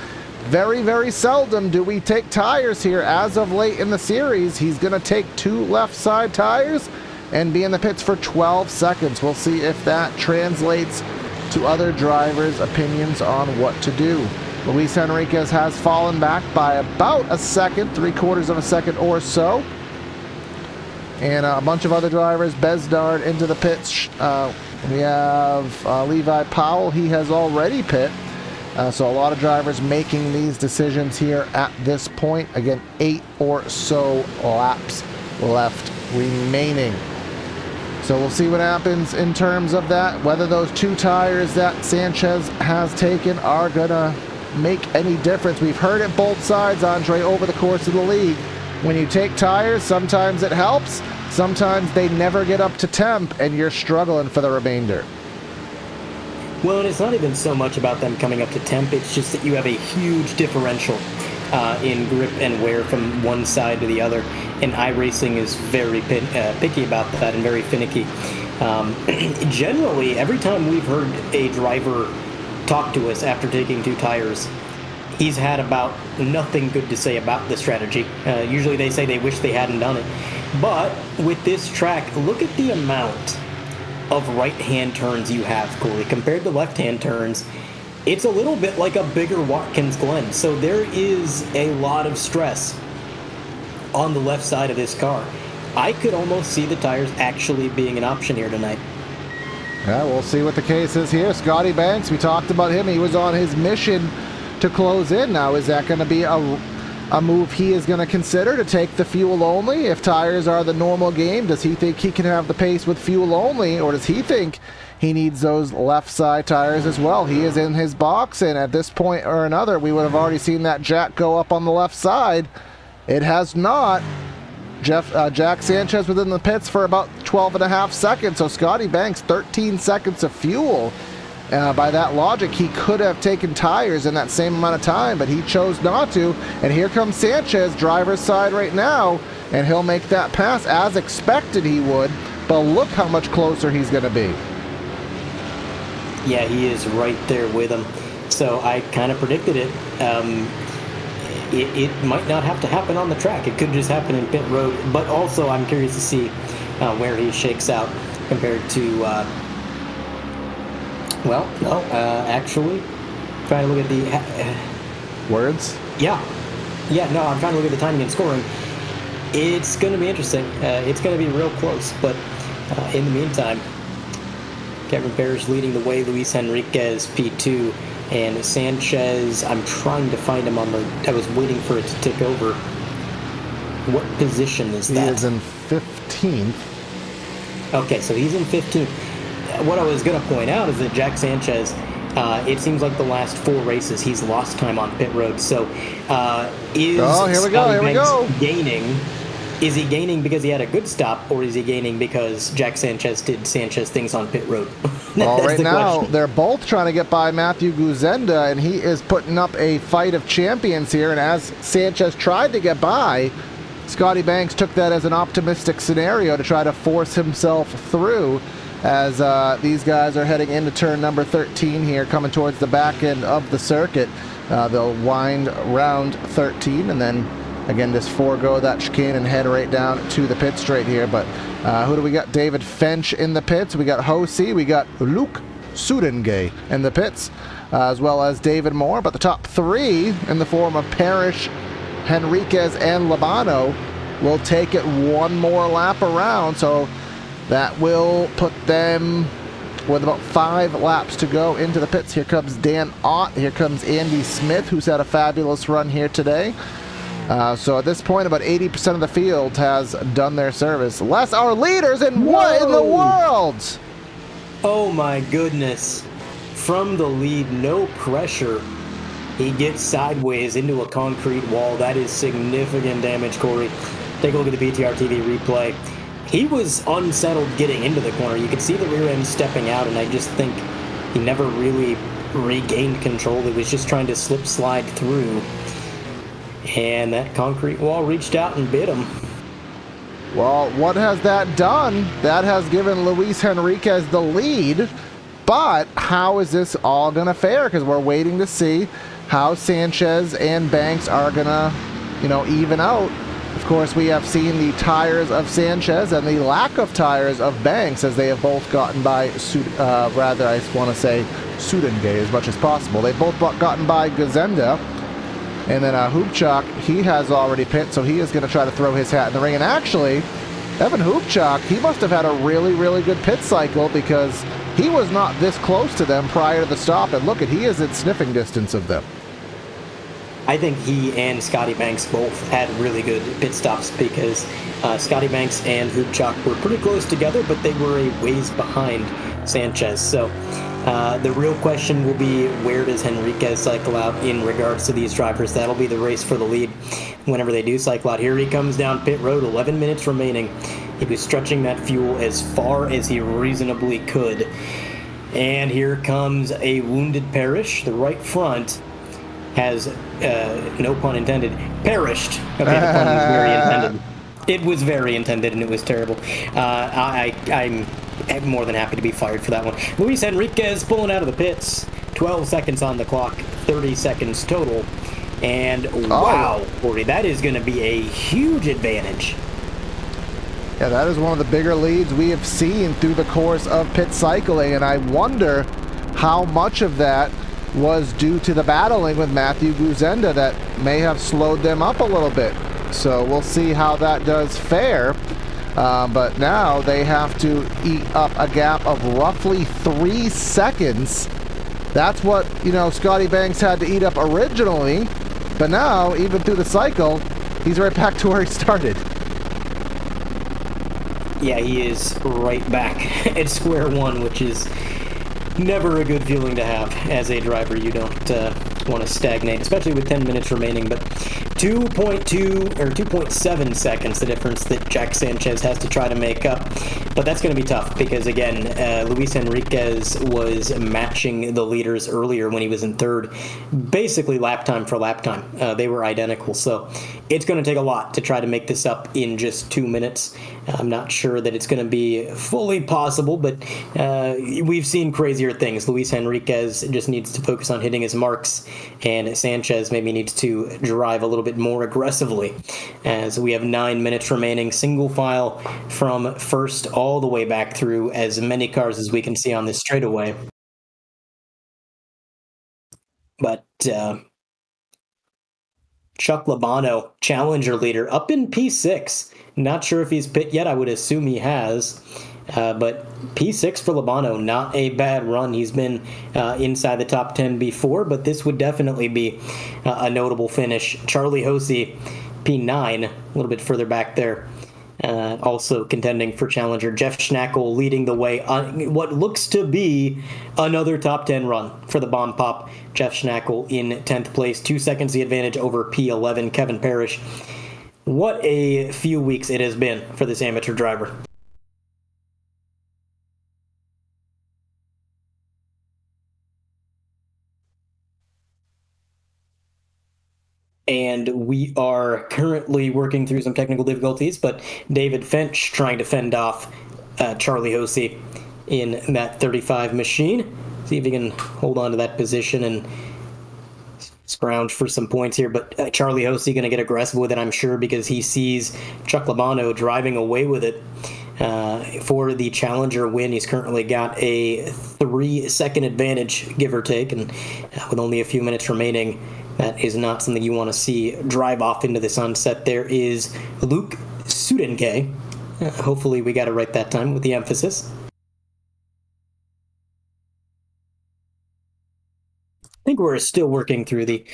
very, very seldom do we take tires here as of late in the series. He's going to take 2 left side tires and be in the pits for 12 seconds. We'll see if that translates to other drivers' opinions on what to do. Luis Enriquez has fallen back by about a second, 3/4 of a second or so. And a bunch of other drivers, Besnard into the pits. We have Levi Powell. He has already pit. So a lot of drivers making these decisions here at this point. Again, 8 or so laps left remaining. So we'll see what happens in terms of that, whether those 2 tires that Sanchez has taken are going to make any difference. We've heard it both sides, Andre, over the course of the league. When you take tires, sometimes it helps, sometimes they never get up to temp, and you're struggling for the remainder. Well, and it's not even so much about them coming up to temp, it's just that you have a huge differential in grip and wear from one side to the other, and iRacing is very picky about that and very finicky. Generally, every time we've heard a driver talk to us after taking 2 tires, he's had about nothing good to say about the strategy. Usually they say they wish they hadn't done it. But with this track, look at the amount of right-hand turns you have, Corey. Compared to left-hand turns, it's a little bit like a bigger Watkins Glen. So there is a lot of stress on the left side of this car. I could almost see the tires actually being an option here tonight. Yeah, we'll see what the case is here. Scotty Banks, we talked about him. He was on his mission to close in. Now, is that going to be a move he is going to consider to take the fuel only? If tires are the normal game, does he think he can have the pace with fuel only, or does he think he needs those left side tires as well? He is in his box, and at this point or another, we would have already seen that jack go up on the left side. It has not. Jack Sanchez within the pits for about 12.5 seconds. So Scotty Banks, 13 seconds of fuel. By that logic, he could have taken tires in that same amount of time, but he chose not to. And here comes Sanchez, driver's side right now, and he'll make that pass as expected he would. But look how much closer he's going to be. Yeah, he is right there with him. So I kind of predicted it. It might not have to happen on the track. It could just happen in pit road. But also, I'm curious to see where he shakes out compared to... actually, trying to look at the... Words? Yeah, no, I'm trying to look at the timing and scoring. It's going to be interesting. It's going to be real close. But in the meantime, Kevin Parrish leading the way, Luis Enriquez P2, and Sanchez, I'm trying to find him on the... I was waiting for it to tick over. What position is that? He is in 15th. Okay, so he's in 15th. What I was going to point out is that Jack Sanchez it seems like the last 4 races he's lost time on pit road. So is here we go. gaining? Is he gaining because he had a good stop, or is he gaining because Jack Sanchez did Sanchez things on pit road? Well, right now, they're both trying to get by Matthew Guzenda, and he is putting up a fight of champions here. And as Sanchez tried to get by, Scotty Banks took that as an optimistic scenario to try to force himself through as these guys are heading into turn number 13 here, coming towards the back end of the circuit. They'll wind round 13 and then again just forego that chicane and head right down to the pit straight here. But who do we got? David Fench in the pits. We got Hosey. We got Luke Sudengay in the pits, as well as David Moore. But the top 3 in the form of Parrish, Henriquez, and Labano will take it one more lap around. So that will put them with about 5 laps to go into the pits. Here comes Dan Ott. Here comes Andy Smith, who's had a fabulous run here today. So at this point, about 80% of the field has done their service. Les, our leaders, and what in the world? Oh my goodness. From the lead, no pressure. He gets sideways into a concrete wall. That is significant damage, Corey. Take a look at the BTR TV replay. He was unsettled getting into the corner. You could see the rear end stepping out, and I just think he never really regained control. He was just trying to slip slide through. And that concrete wall reached out and bit him. Well, what has that done? That has given Luis Henriquez the lead. But how is this all going to fare? Because we're waiting to see how Sanchez and Banks are going to, even out. Of course, we have seen the tires of Sanchez and the lack of tires of Banks, as they have both gotten by, I want to say Sudengay as much as possible. They've both gotten by Gazenda. And then Hubchak, he has already pit, so he is going to try to throw his hat in the ring. And actually, Evan Hubchak, he must have had a really, really good pit cycle, because he was not this close to them prior to the stop. And look, he is in sniffing distance of them. I think he and Scotty Banks both had really good pit stops, because Scotty Banks and Hubchak were pretty close together, but they were a ways behind Sanchez. So the real question will be, where does Henriquez cycle out in regards to these drivers? That'll be the race for the lead whenever they do cycle out. Here he comes down pit road, 11 minutes remaining. He was stretching that fuel as far as he reasonably could. And here comes a wounded Parrish. The right front has, no pun intended, perished. Okay, the pun was very intended. It was very intended, and it was terrible. I'm more than happy to be fired for that one. Luis Henriquez pulling out of the pits. 12 seconds on the clock, 30 seconds total. And wow, Corey, that is going to be a huge advantage. Yeah, that is one of the bigger leads we have seen through the course of pit cycling, and I wonder how much of that was due to the battling with Matthew Guzenda that may have slowed them up a little bit. So we'll see how that does fare. But now they have to eat up a gap of roughly 3 seconds. That's what, Scotty Banks had to eat up originally. But now, even through the cycle, he's right back to where he started. Yeah, he is right back at square one, which is never a good feeling to have as a driver. You don't want to stagnate, especially with 10 minutes remaining. But 2.2 or 2.7 seconds, the difference that Jack Sanchez has to try to make up. But that's going to be tough, because again, Luis Henriquez was matching the leaders earlier when he was in third, basically lap time for lap time. They were identical, so it's going to take a lot to try to make this up in just 2 minutes. I'm not sure that it's going to be fully possible, but we've seen crazier things. Luis Henriquez just needs to focus on hitting his marks, and Sanchez maybe needs to drive a little bit more aggressively, as we have 9 minutes remaining, single file from first all the way back through as many cars as we can see on this straightaway. But Chuck Labano, challenger leader, up in P6. Not sure if he's pit yet. I would assume he has. But P6 for Labano, not a bad run. He's been inside the top 10 before, but this would definitely be a notable finish. Charlie Hosey, P9, a little bit further back there. also contending for challenger. Jeff Schnackle leading the way on what looks to be another top 10 run for the Bomb Pop. Jeff Schnackle in 10th place, 2 seconds the advantage over P11 Kevin Parrish. What a few weeks it has been for this amateur driver. And we are currently working through some technical difficulties, but David Finch trying to fend off Charlie Hosey in that 35 machine. See if he can hold on to that position and scrounge for some points here. But Charlie Hosey going to get aggressive with it, I'm sure, because he sees Chuck Labano driving away with it for the challenger win. He's currently got a 3-second advantage, give or take, and with only a few minutes remaining, that is not something you want to see drive off into the sunset. There is Luke Sudenke. Hopefully we got it right that time with the emphasis. I think we're still working through the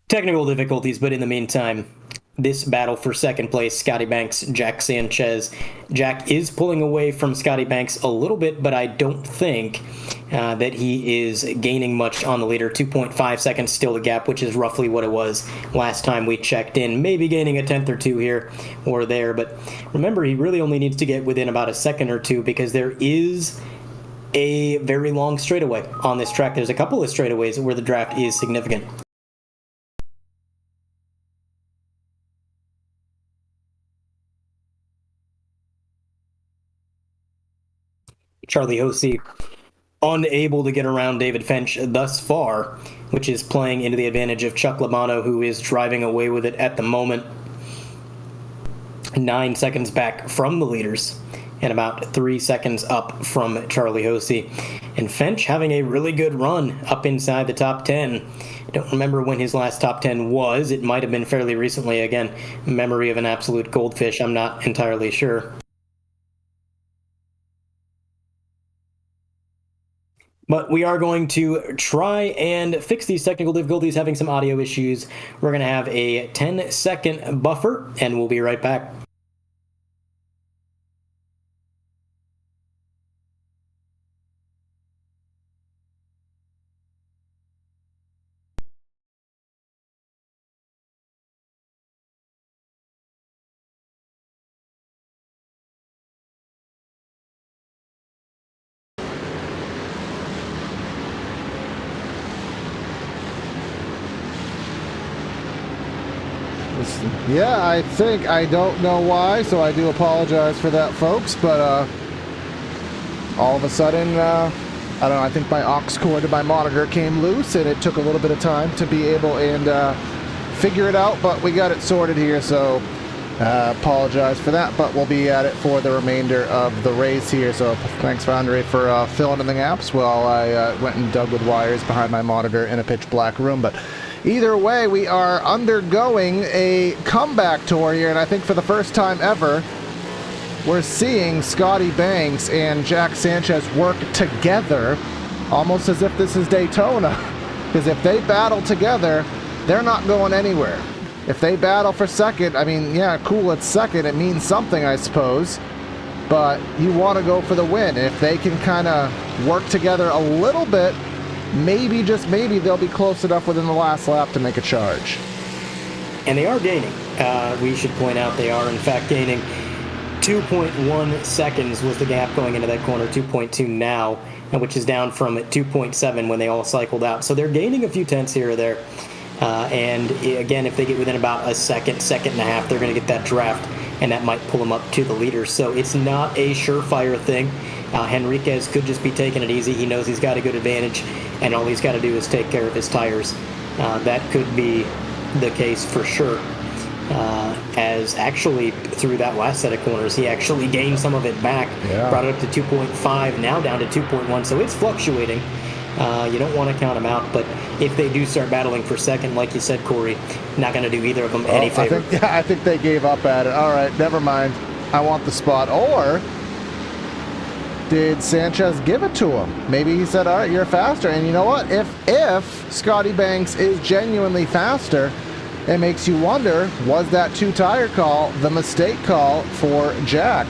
technical difficulties, but in the meantime, this battle for second place, Scotty Banks, Jack Sanchez. Jack is pulling away from Scotty Banks a little bit, but I don't think that he is gaining much on the leader. 2.5 seconds still the gap, which is roughly what it was last time we checked in. Maybe gaining a tenth or two here or there, but remember, he really only needs to get within about a second or two because there is a very long straightaway on this track. There's a couple of straightaways where the draft is significant. Charlie Hosey unable to get around David Finch thus far, which is playing into the advantage of Chuck Labano, who is driving away with it at the moment. 9 seconds back from the leaders and about 3 seconds up from Charlie Hosey. And Finch having a really good run up inside the top 10. Don't remember when his last top 10 was. It might have been fairly recently. Again, memory of an absolute goldfish. I'm not entirely sure. But we are going to try and fix these technical difficulties, having some audio issues. We're going to have a 10-second buffer, and we'll be right back. Yeah, I don't know why, so I do apologize for that, folks, but all of a sudden, I don't know, I think my aux cord to my monitor came loose, and it took a little bit of time to be able and figure it out, but we got it sorted here, so apologize for that, but we'll be at it for the remainder of the race here, so thanks for Andre for filling in the gaps while I went and dug with wires behind my monitor in a pitch black room. But either way, we are undergoing a comeback tour here, and I think for the first time ever, we're seeing Scotty Banks and Jack Sanchez work together, almost as if this is Daytona. Because if they battle together, they're not going anywhere. If they battle for second, I mean, yeah, cool, it's second. It means something, I suppose. But you want to go for the win. If they can kind of work together a little bit, maybe, just maybe, they'll be close enough within the last lap to make a charge. And they are gaining. We should point out they are, in fact, gaining 2.1 seconds was the gap going into that corner, 2.2 now, which is down from 2.7 when they all cycled out. So they're gaining a few tenths here or there. And again, if they get within about a second and a half, they're going to get that draft, and that might pull them up to the leaders. So it's not a surefire thing. Henriquez could just be taking it easy. He knows he's got a good advantage, and all he's got to do is take care of his tires. That could be the case for sure. As actually, through that last set of corners, he actually gained some of it back, brought it up to 2.5, now down to 2.1, so it's fluctuating. You don't want to count them out, but if they do start battling for second, like you said, Corey, not going to do either of them any favor. I think they gave up at it. All right, never mind. I want the spot. Or did Sanchez give it to him? Maybe he said, all right, you're faster. And you know what? If Scotty Banks is genuinely faster, it makes you wonder, was that two-tire call the mistake call for Jack?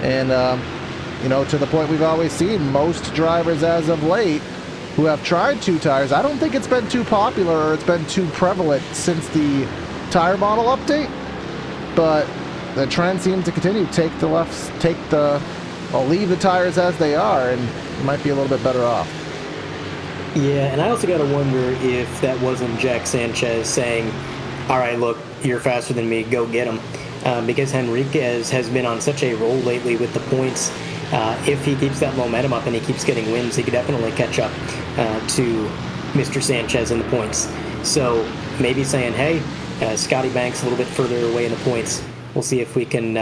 And, to the point we've always seen, most drivers as of late who have tried two tires, I don't think it's been too popular or it's been too prevalent since the tire model update, but the trend seems to continue. Leave the tires as they are, and you might be a little bit better off. Yeah, and I also got to wonder if that wasn't Jack Sanchez saying, all right, look, you're faster than me, go get him. Because Henriquez has been on such a roll lately with the points. If he keeps that momentum up and he keeps getting wins, he could definitely catch up to Mr. Sanchez in the points. So maybe saying, hey, Scotty Banks a little bit further away in the points. We'll see if we can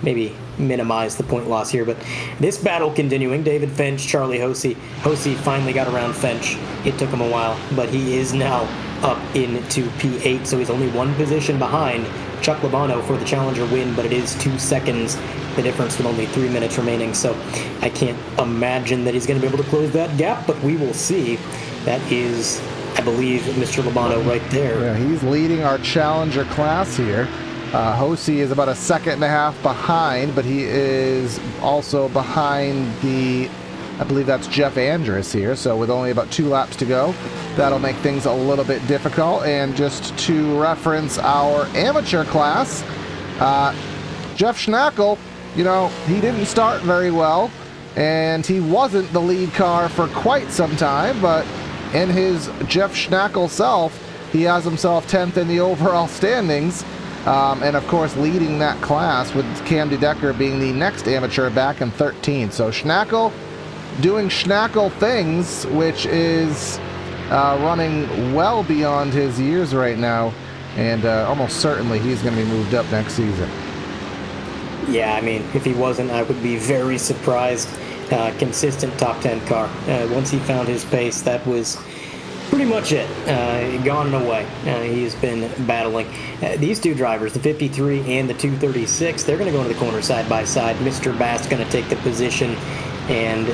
maybe minimize the point loss here. But this battle continuing. David Finch, Charlie Hosey. Hosey finally got around Finch. It took him a while, but he is now up into P8, so he's only one position behind Chuck Labano for the Challenger win, but it is 2 seconds the difference with only 3 minutes remaining, so I can't imagine that he's going to be able to close that gap, but we will see. That is, I believe, Mr. Labano right there. Yeah, he's leading our Challenger class here. Hosey is about 1.5 seconds behind, but he is also behind I believe that's Jeff Andrus here, so with only about 2 laps to go, that'll make things a little bit difficult. And just to reference our amateur class, Jeff Schnackle, he didn't start very well, and he wasn't the lead car for quite some time, but in his Jeff Schnackle self, he has himself 10th in the overall standings, and of course leading that class with Cam DeDecker being the next amateur back in 13th. So Schnackle doing Schnackle things, which is running well beyond his years right now, and almost certainly he's going to be moved up next season. Yeah, I mean, if he wasn't, I would be very surprised. Consistent top 10 car. Once he found his pace, that was pretty much it. Gone and away. He's been battling. These two drivers, the 53 and the 236, they're going to go into the corner side by side. Mr. Bass going to take the position, and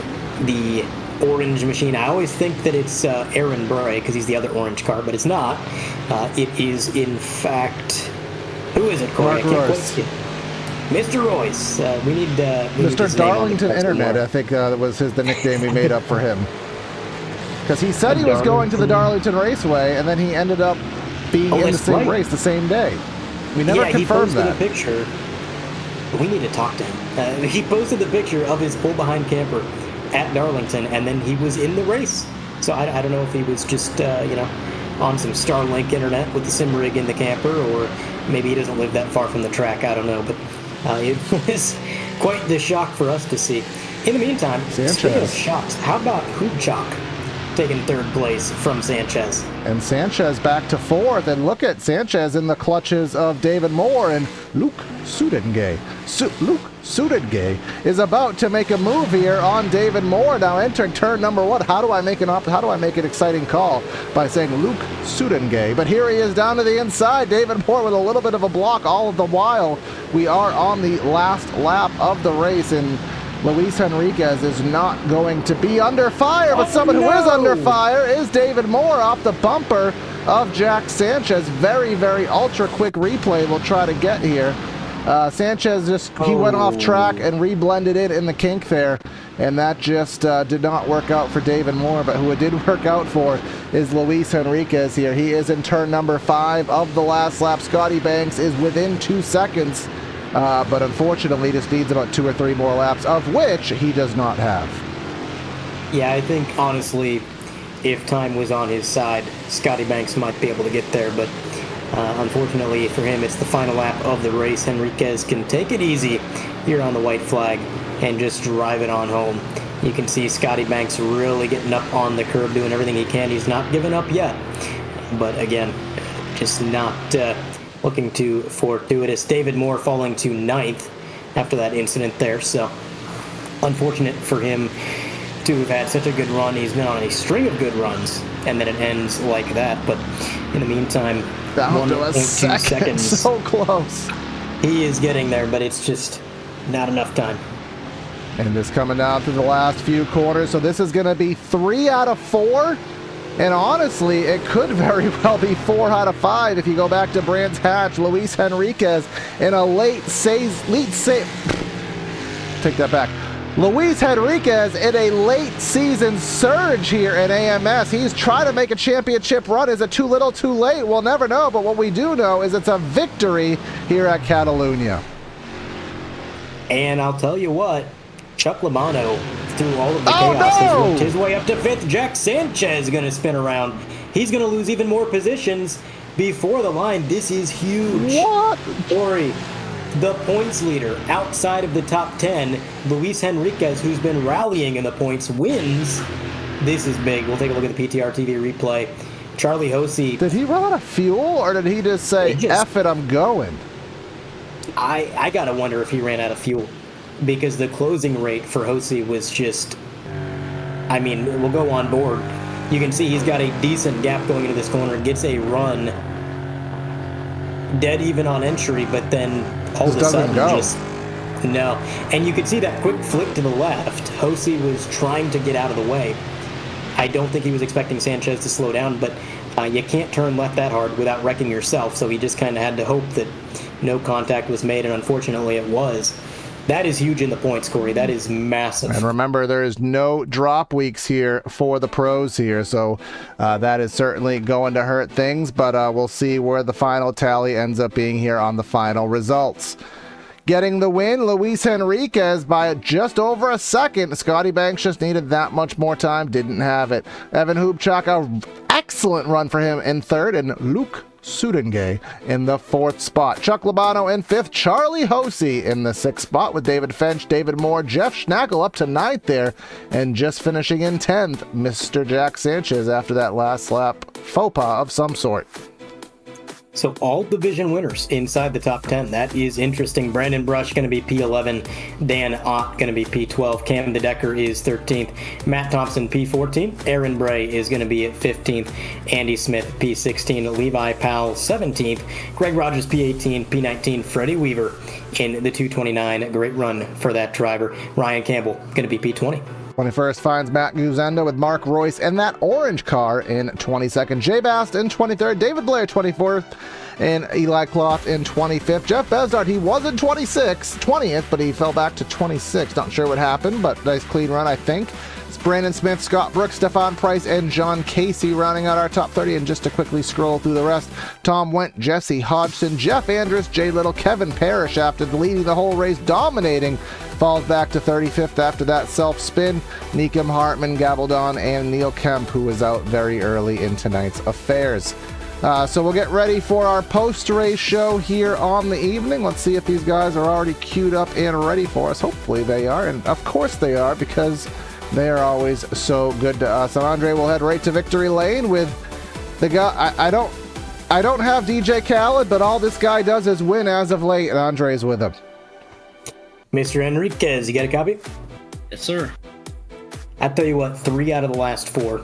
the orange machine, I always think that it's Aaron Bray because he's the other orange car, but it's not. It is, in fact, who is it, Corey? Mr. Royce. We need Mr. Darlington Internet, I think that was the nickname we made up for him. Because he said he was going to the Darlington Raceway, and then he ended up being in the same race the same day. We never confirmed that. He posted a picture. We need to talk to him. He posted the picture of his pull-behind camper at Darlington, and then he was in the race. So I don't know if he was just, on some Starlink internet with the sim rig in the camper, or maybe he doesn't live that far from the track. I don't know, but it was quite the shock for us to see. In the meantime, speaking of shocks, how about Hoopchok taking third place from Sanchez? And Sanchez back to fourth, and look at Sanchez in the clutches of David Moore, and Luke Sudengay. Luke Sudengay is about to make a move here on David Moore, now entering turn number 1. How do I make an exciting call? By saying Luke Sudengay. But here he is down to the inside. David Moore with a little bit of a block all of the while. We are on the last lap of the race, and Luis Henriquez is not going to be under fire, but someone who is under fire is David Moore off the bumper of Jack Sanchez. Very, very ultra-quick replay we'll try to get here. Sanchez he went off track and reblended it in the kink there, and that just did not work out for David Moore, but who it did work out for is Luis Henriquez here. He is in turn number 5 of the last lap. Scotty Banks is within 2 seconds. But unfortunately, just needs about 2 or 3 more laps, of which he does not have. Yeah, I think, honestly, if time was on his side, Scotty Banks might be able to get there, but unfortunately for him, it's the final lap of the race. Henriquez can take it easy here on the white flag and just drive it on home. You can see Scotty Banks really getting up on the curb, doing everything he can. He's not given up yet, but again, just not looking too fortuitous. David Moore falling to 9th after that incident there, so unfortunate for him to have had such a good run. He's been on a string of good runs, and then it ends like that, but in the meantime, down to a second. Seconds. So close. He is getting there, but it's just not enough time. And this coming down to the last few corners, so this is going to be 3 out of 4 And honestly, it could very well be 4 out of 5 if you go back to Brands Hatch. Luis Henriquez in a take that back. Luis Henriquez in a late season surge here at AMS. He's trying to make a championship run. Is it too little, too late? We'll never know, but what we do know is it's a victory here at Catalunya. And I'll tell you what, Chuck Labano, through all of the chaos, has worked his way up to 5th. Jack Sanchez is going to spin around. He's going to lose even more positions before the line. This is huge. What? Corey, the points leader outside of the top 10, Luis Henriquez, who's been rallying in the points, wins. This is big. We'll take a look at the PTR TV replay. Charlie Hosey. Did he run out of fuel, or did he just say, F it, I'm going? I got to wonder if he ran out of fuel, because the closing rate for Hosey was just, I mean, we'll go on board. You can see he's got a decent gap going into this corner, gets a run, dead even on entry, but then all of a sudden just, no. And you could see that quick flick to the left. Hosey was trying to get out of the way. I don't think he was expecting Sanchez to slow down, but you can't turn left that hard without wrecking yourself, so he just kind of had to hope that no contact was made, and unfortunately it was. That is huge in the points, Corey. That is massive. And remember, there is no drop weeks here for the pros here, so that is certainly going to hurt things, but we'll see where the final tally ends up being here on the final results. Getting the win, Luis Henriquez by just over a second. Scotty Banks just needed that much more time, didn't have it. Evan Hubchak, an excellent run for him in 3rd, and Luke Sudengay in the 4th spot. Chuck Labano in 5th. Charlie Hosey in the 6th spot with David Fench, David Moore, Jeff Schnackle up to 9th there, and just finishing in 10th, Mr. Jack Sanchez after that last lap faux pas of some sort. So all division winners inside the top 10. That is interesting. Brandon Brush going to be P11. Dan Ott going to be P12. Cam DeDecker is 13th. Matt Thompson P14. Aaron Bray is going to be at 15th. Andy Smith P16. Levi Powell 17th. Greg Rogers P18. P19. Freddie Weaver in the 229. Great run for that driver. Ryan Campbell going to be P20. 21st finds Matt Guzenda with Mark Royce and that orange car in 22nd. Jay Bast in 23rd. David Blair 24th. And Eli Cloth in 25th. Jeff Bezdard, he was in 20th, but he fell back to 26th. Not sure what happened, but nice clean run, I think. It's Brandon Smith, Scott Brooks, Stefan Price, and John Casey rounding out our top 30. And just to quickly scroll through the rest, Tom Went, Jesse Hodgson, Jeff Andrus, Jay Little, Kevin Parrish, after leading the whole race, dominating, falls back to 35th after that self-spin. Neekum Hartman, Gabaldon, and Neil Kemp, who was out very early in tonight's affairs. So we'll get ready for our post-race show here on the evening. Let's see if these guys are already queued up and ready for us. Hopefully they are, and of course they are, because they are always so good to us. And Andre will head right to victory lane with the guy. I don't have DJ Khaled, but all this guy does is win as of late, and Andre's with him. Mr. Enriquez, you got a copy? Yes, sir. I tell you what, 3 out of the last 4.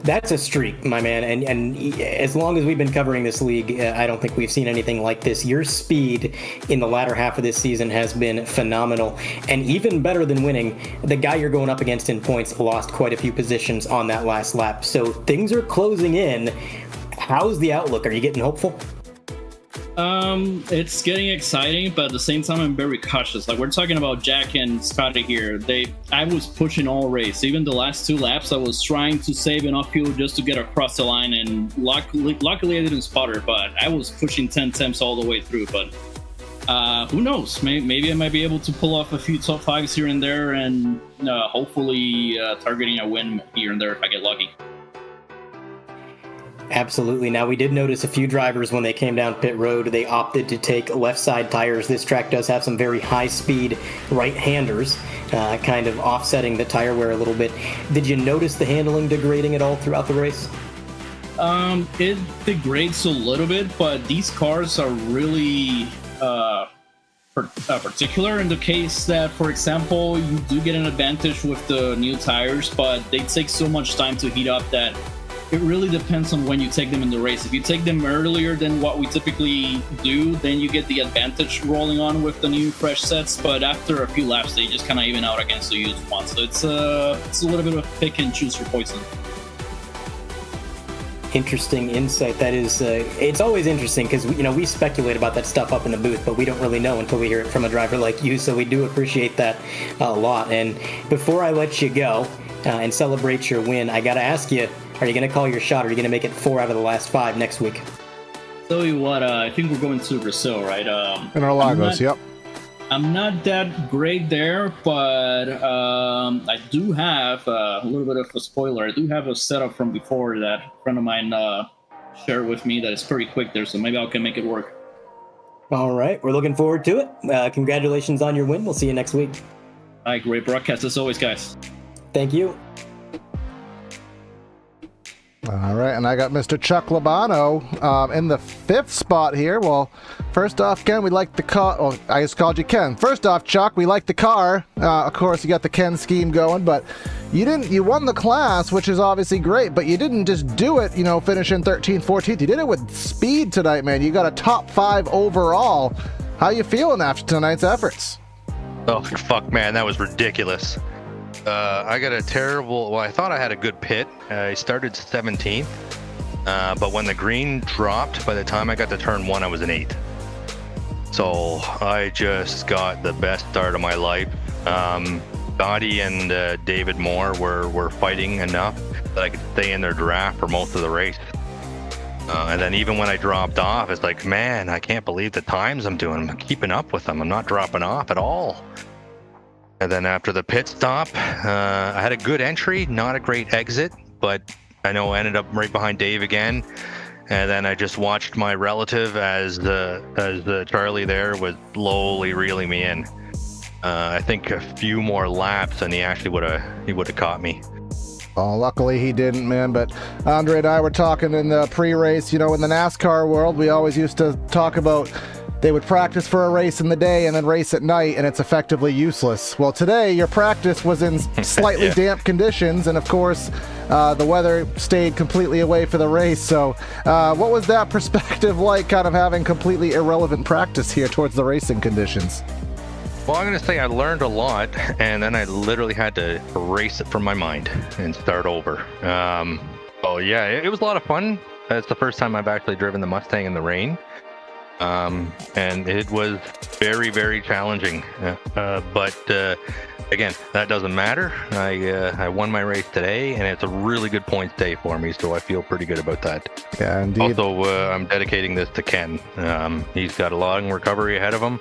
That's a streak, my man. And as long as we've been covering this league, I don't think we've seen anything like this. Your speed in the latter half of this season has been phenomenal. And even better than winning, the guy you're going up against in points lost quite a few positions on that last lap. So things are closing in. How's the outlook? Are you getting hopeful? It's getting exciting, but at the same time, I'm very cautious. Like, we're talking about Jack and Scotty here. I was pushing all race. Even the last 2 laps, I was trying to save enough fuel just to get across the line, and luckily I didn't spot her, but I was pushing 10 temps all the way through. But who knows? Maybe I might be able to pull off a few top 5s here and there, and hopefully targeting a win here and there if I get lucky. Absolutely. Now, we did notice a few drivers when they came down pit road, they opted to take left side tires. This track does have some very high speed right-handers, kind of offsetting the tire wear a little bit. Did you notice the handling degrading at all throughout the race? It degrades a little bit, but these cars are really particular in the case that, for example, you do get an advantage with the new tires, but they take so much time to heat up that it really depends on when you take them in the race. If you take them earlier than what we typically do, then you get the advantage rolling on with the new fresh sets. But after a few laps, they just kind of even out against the used ones. So it's a little bit of a pick and choose your poison. interesting insight. That is, it's always interesting because we speculate about that stuff up in the booth, but we don't really know until we hear it from a driver like you. So we do appreciate that a lot. And before I let you go and celebrate your win, I got to ask you: are you going to call your shot? Or are you going to make it 4 out of the last 5 next week? Tell you what, I think we're going to Brazil, right? Interlagos, yep. I'm not that great there, but I do have a little bit of a spoiler. I do have a setup from before that a friend of mine shared with me that is pretty quick there, so maybe I can make it work. All right, we're looking forward to it. Congratulations on your win. We'll see you next week. All right, great broadcast as always, guys. Thank you. All right, and I got Mr. Chuck Labano in the 5th spot here. Well, first off, Ken, we like the car. Oh, I just called you Ken. First off, Chuck, we like the car. Of course, you got the Ken scheme going, but you won the class, which is obviously great, but you didn't just do it, finishing 13th, 14th. You did it with speed tonight, man. You got a top 5 overall. How you feeling after tonight's efforts? Oh, fuck, man, that was ridiculous. I got a terrible... Well, I thought I had a good pit. I started 17th, but when the green dropped, by the time I got to turn 1, I was an 8th. So I just got the best start of my life. Dottie and David Moore were fighting enough that I could stay in their draft for most of the race. And then even when I dropped off, it's like, man, I can't believe the times I'm doing. I'm keeping up with them. I'm not dropping off at all. And then after the pit stop, I had a good entry, not a great exit, but I know I ended up right behind Dave again. And then I just watched my relative as the Charlie there was slowly reeling me in. I think a few more laps and he actually would have caught me. Oh, luckily he didn't, man. But Andre and I were talking in the pre-race. In the NASCAR world, we always used to talk about they would practice for a race in the day and then race at night, and it's effectively useless. Well, today your practice was in slightly damp conditions, and of course the weather stayed completely away for the race. So what was that perspective like, kind of having completely irrelevant practice here towards the racing conditions? Well, I'm going to say I learned a lot, and then I literally had to erase it from my mind and start over. Oh yeah, it was a lot of fun. It's the first time I've actually driven the Mustang in the rain. And it was very, very challenging. But again, that doesn't matter. I won my race today, and it's a really good points day for me, so I feel pretty good about that. Yeah, indeed. Also, I'm dedicating this to Ken. He's got a long recovery ahead of him,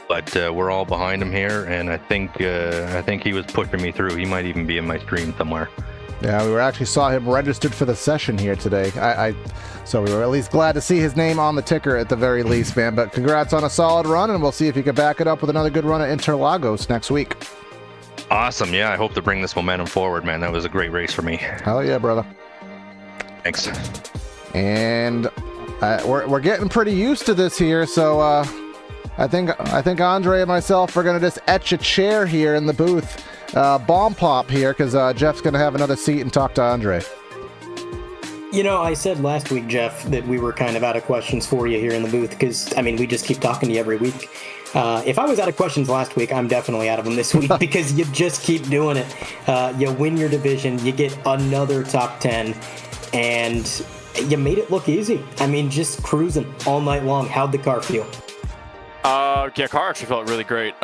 but we're all behind him here, and I think he was pushing me through. He might even be in my stream somewhere. Yeah, we actually saw him registered for the session here today. So we were at least glad to see his name on the ticker at the very least, man. But congrats on a solid run, and we'll see if you can back it up with another good run at Interlagos next week. Awesome. Yeah, I hope to bring this momentum forward, man. That was a great race for me. Hell yeah, brother. Thanks. And we're getting pretty used to this here, so I think Andre and myself are going to just etch a chair here in the booth. Bomb pop here, because Jeff's going to have another seat and talk to Andre. I said last week, Jeff, that we were kind of out of questions for you here in the booth because, we just keep talking to you every week. If I was out of questions last week, I'm definitely out of them this week because you just keep doing it. You win your division, you get another top 10, and you made it look easy. Just cruising all night long. How'd the car feel? Car actually felt really great.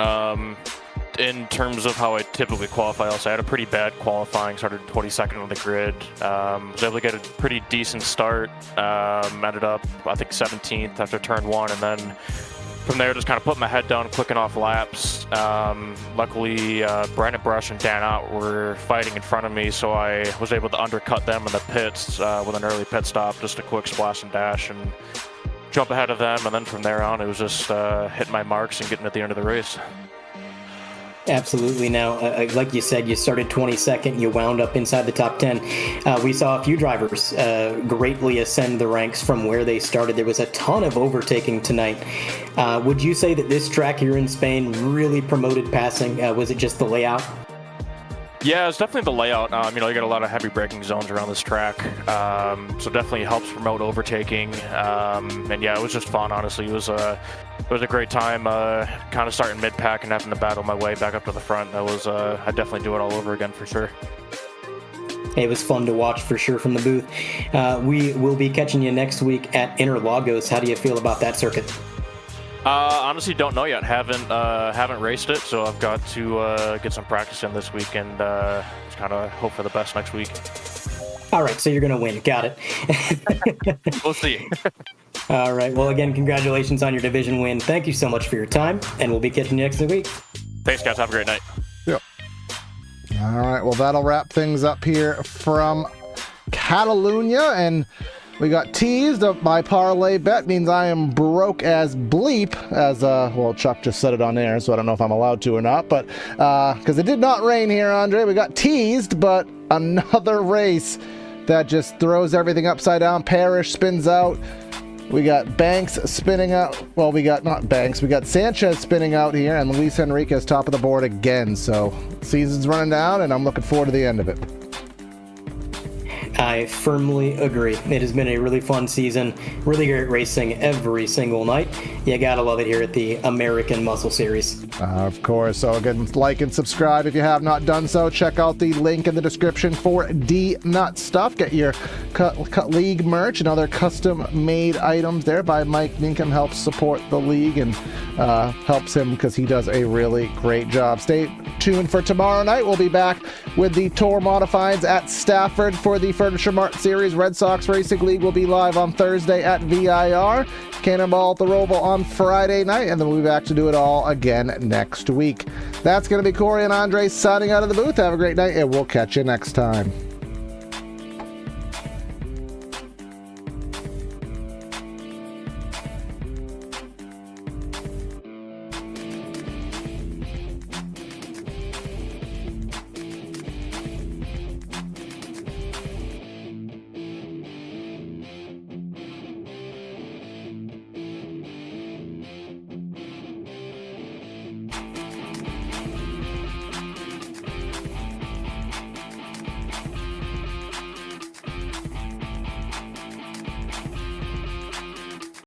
In terms of how I typically qualify, also I had a pretty bad qualifying, started 22nd on the grid, was able to get a pretty decent start, ended up I think 17th after turn 1, and then from there just kind of put my head down, clicking off laps. Luckily Brandon Brush and Dan Ott were fighting in front of me, so I was able to undercut them in the pits with an early pit stop, just a quick splash and dash and jump ahead of them, and then from there on it was just hitting my marks and getting at the end of the race. Absolutely. Now, like you said, you started 22nd, you wound up inside the top 10. We saw a few drivers greatly ascend the ranks from where they started. There was a ton of overtaking tonight. Would you say that this track here in Spain really promoted passing? Was it just the layout? Yeah, it's definitely the layout. You got a lot of heavy braking zones around this track, so definitely helps promote overtaking. And yeah, it was just fun, honestly. It was a great time, kind of starting mid-pack and having to battle my way back up to the front. I'd definitely do it all over again for sure. It was fun to watch for sure from the booth. We will be catching you next week at Interlagos. How do you feel about that circuit? Honestly, don't know yet. Haven't raced it, so I've got to get some practice in this week and just kind of hope for the best next week. All right, so you're going to win. Got it. We'll see. All right. Well, again, congratulations on your division win. Thank you so much for your time, and we'll be catching you next week. Thanks, guys. Have a great night. Yep. All right. Well, that'll wrap things up here from Catalunya, and we got teased. My parlay bet means I am broke as bleep, as well, Chuck just said it on air, so I don't know if I'm allowed to or not, but because it did not rain here, Andre. We got teased, but another race that just throws everything upside down. Parrish spins out. We got Banks spinning out. Well, we got not Banks. We got Sanchez spinning out here, and Luis Enriquez top of the board again. So season's running down, and I'm looking forward to the end of it. I firmly agree. It has been a really fun season. Really great racing every single night. You gotta love it here at the American Muscle Series. Of course. So again, like and subscribe if you have not done so. Check out the link in the description for D-Nut stuff. Get your cut league merch and other custom-made items there by Mike Minkham. Helps support the league and helps him because he does a really great job. Stay tuned for tomorrow night. We'll be back with the Tour Modifieds at Stafford for the Furniture Mart Series. Red Sox Racing League will be live on Thursday at VIR. Cannonball at the Roval on Friday night, and then we'll be back to do it all again next week. That's going to be Corey and Andre signing out of the booth. Have a great night, and we'll catch you next time.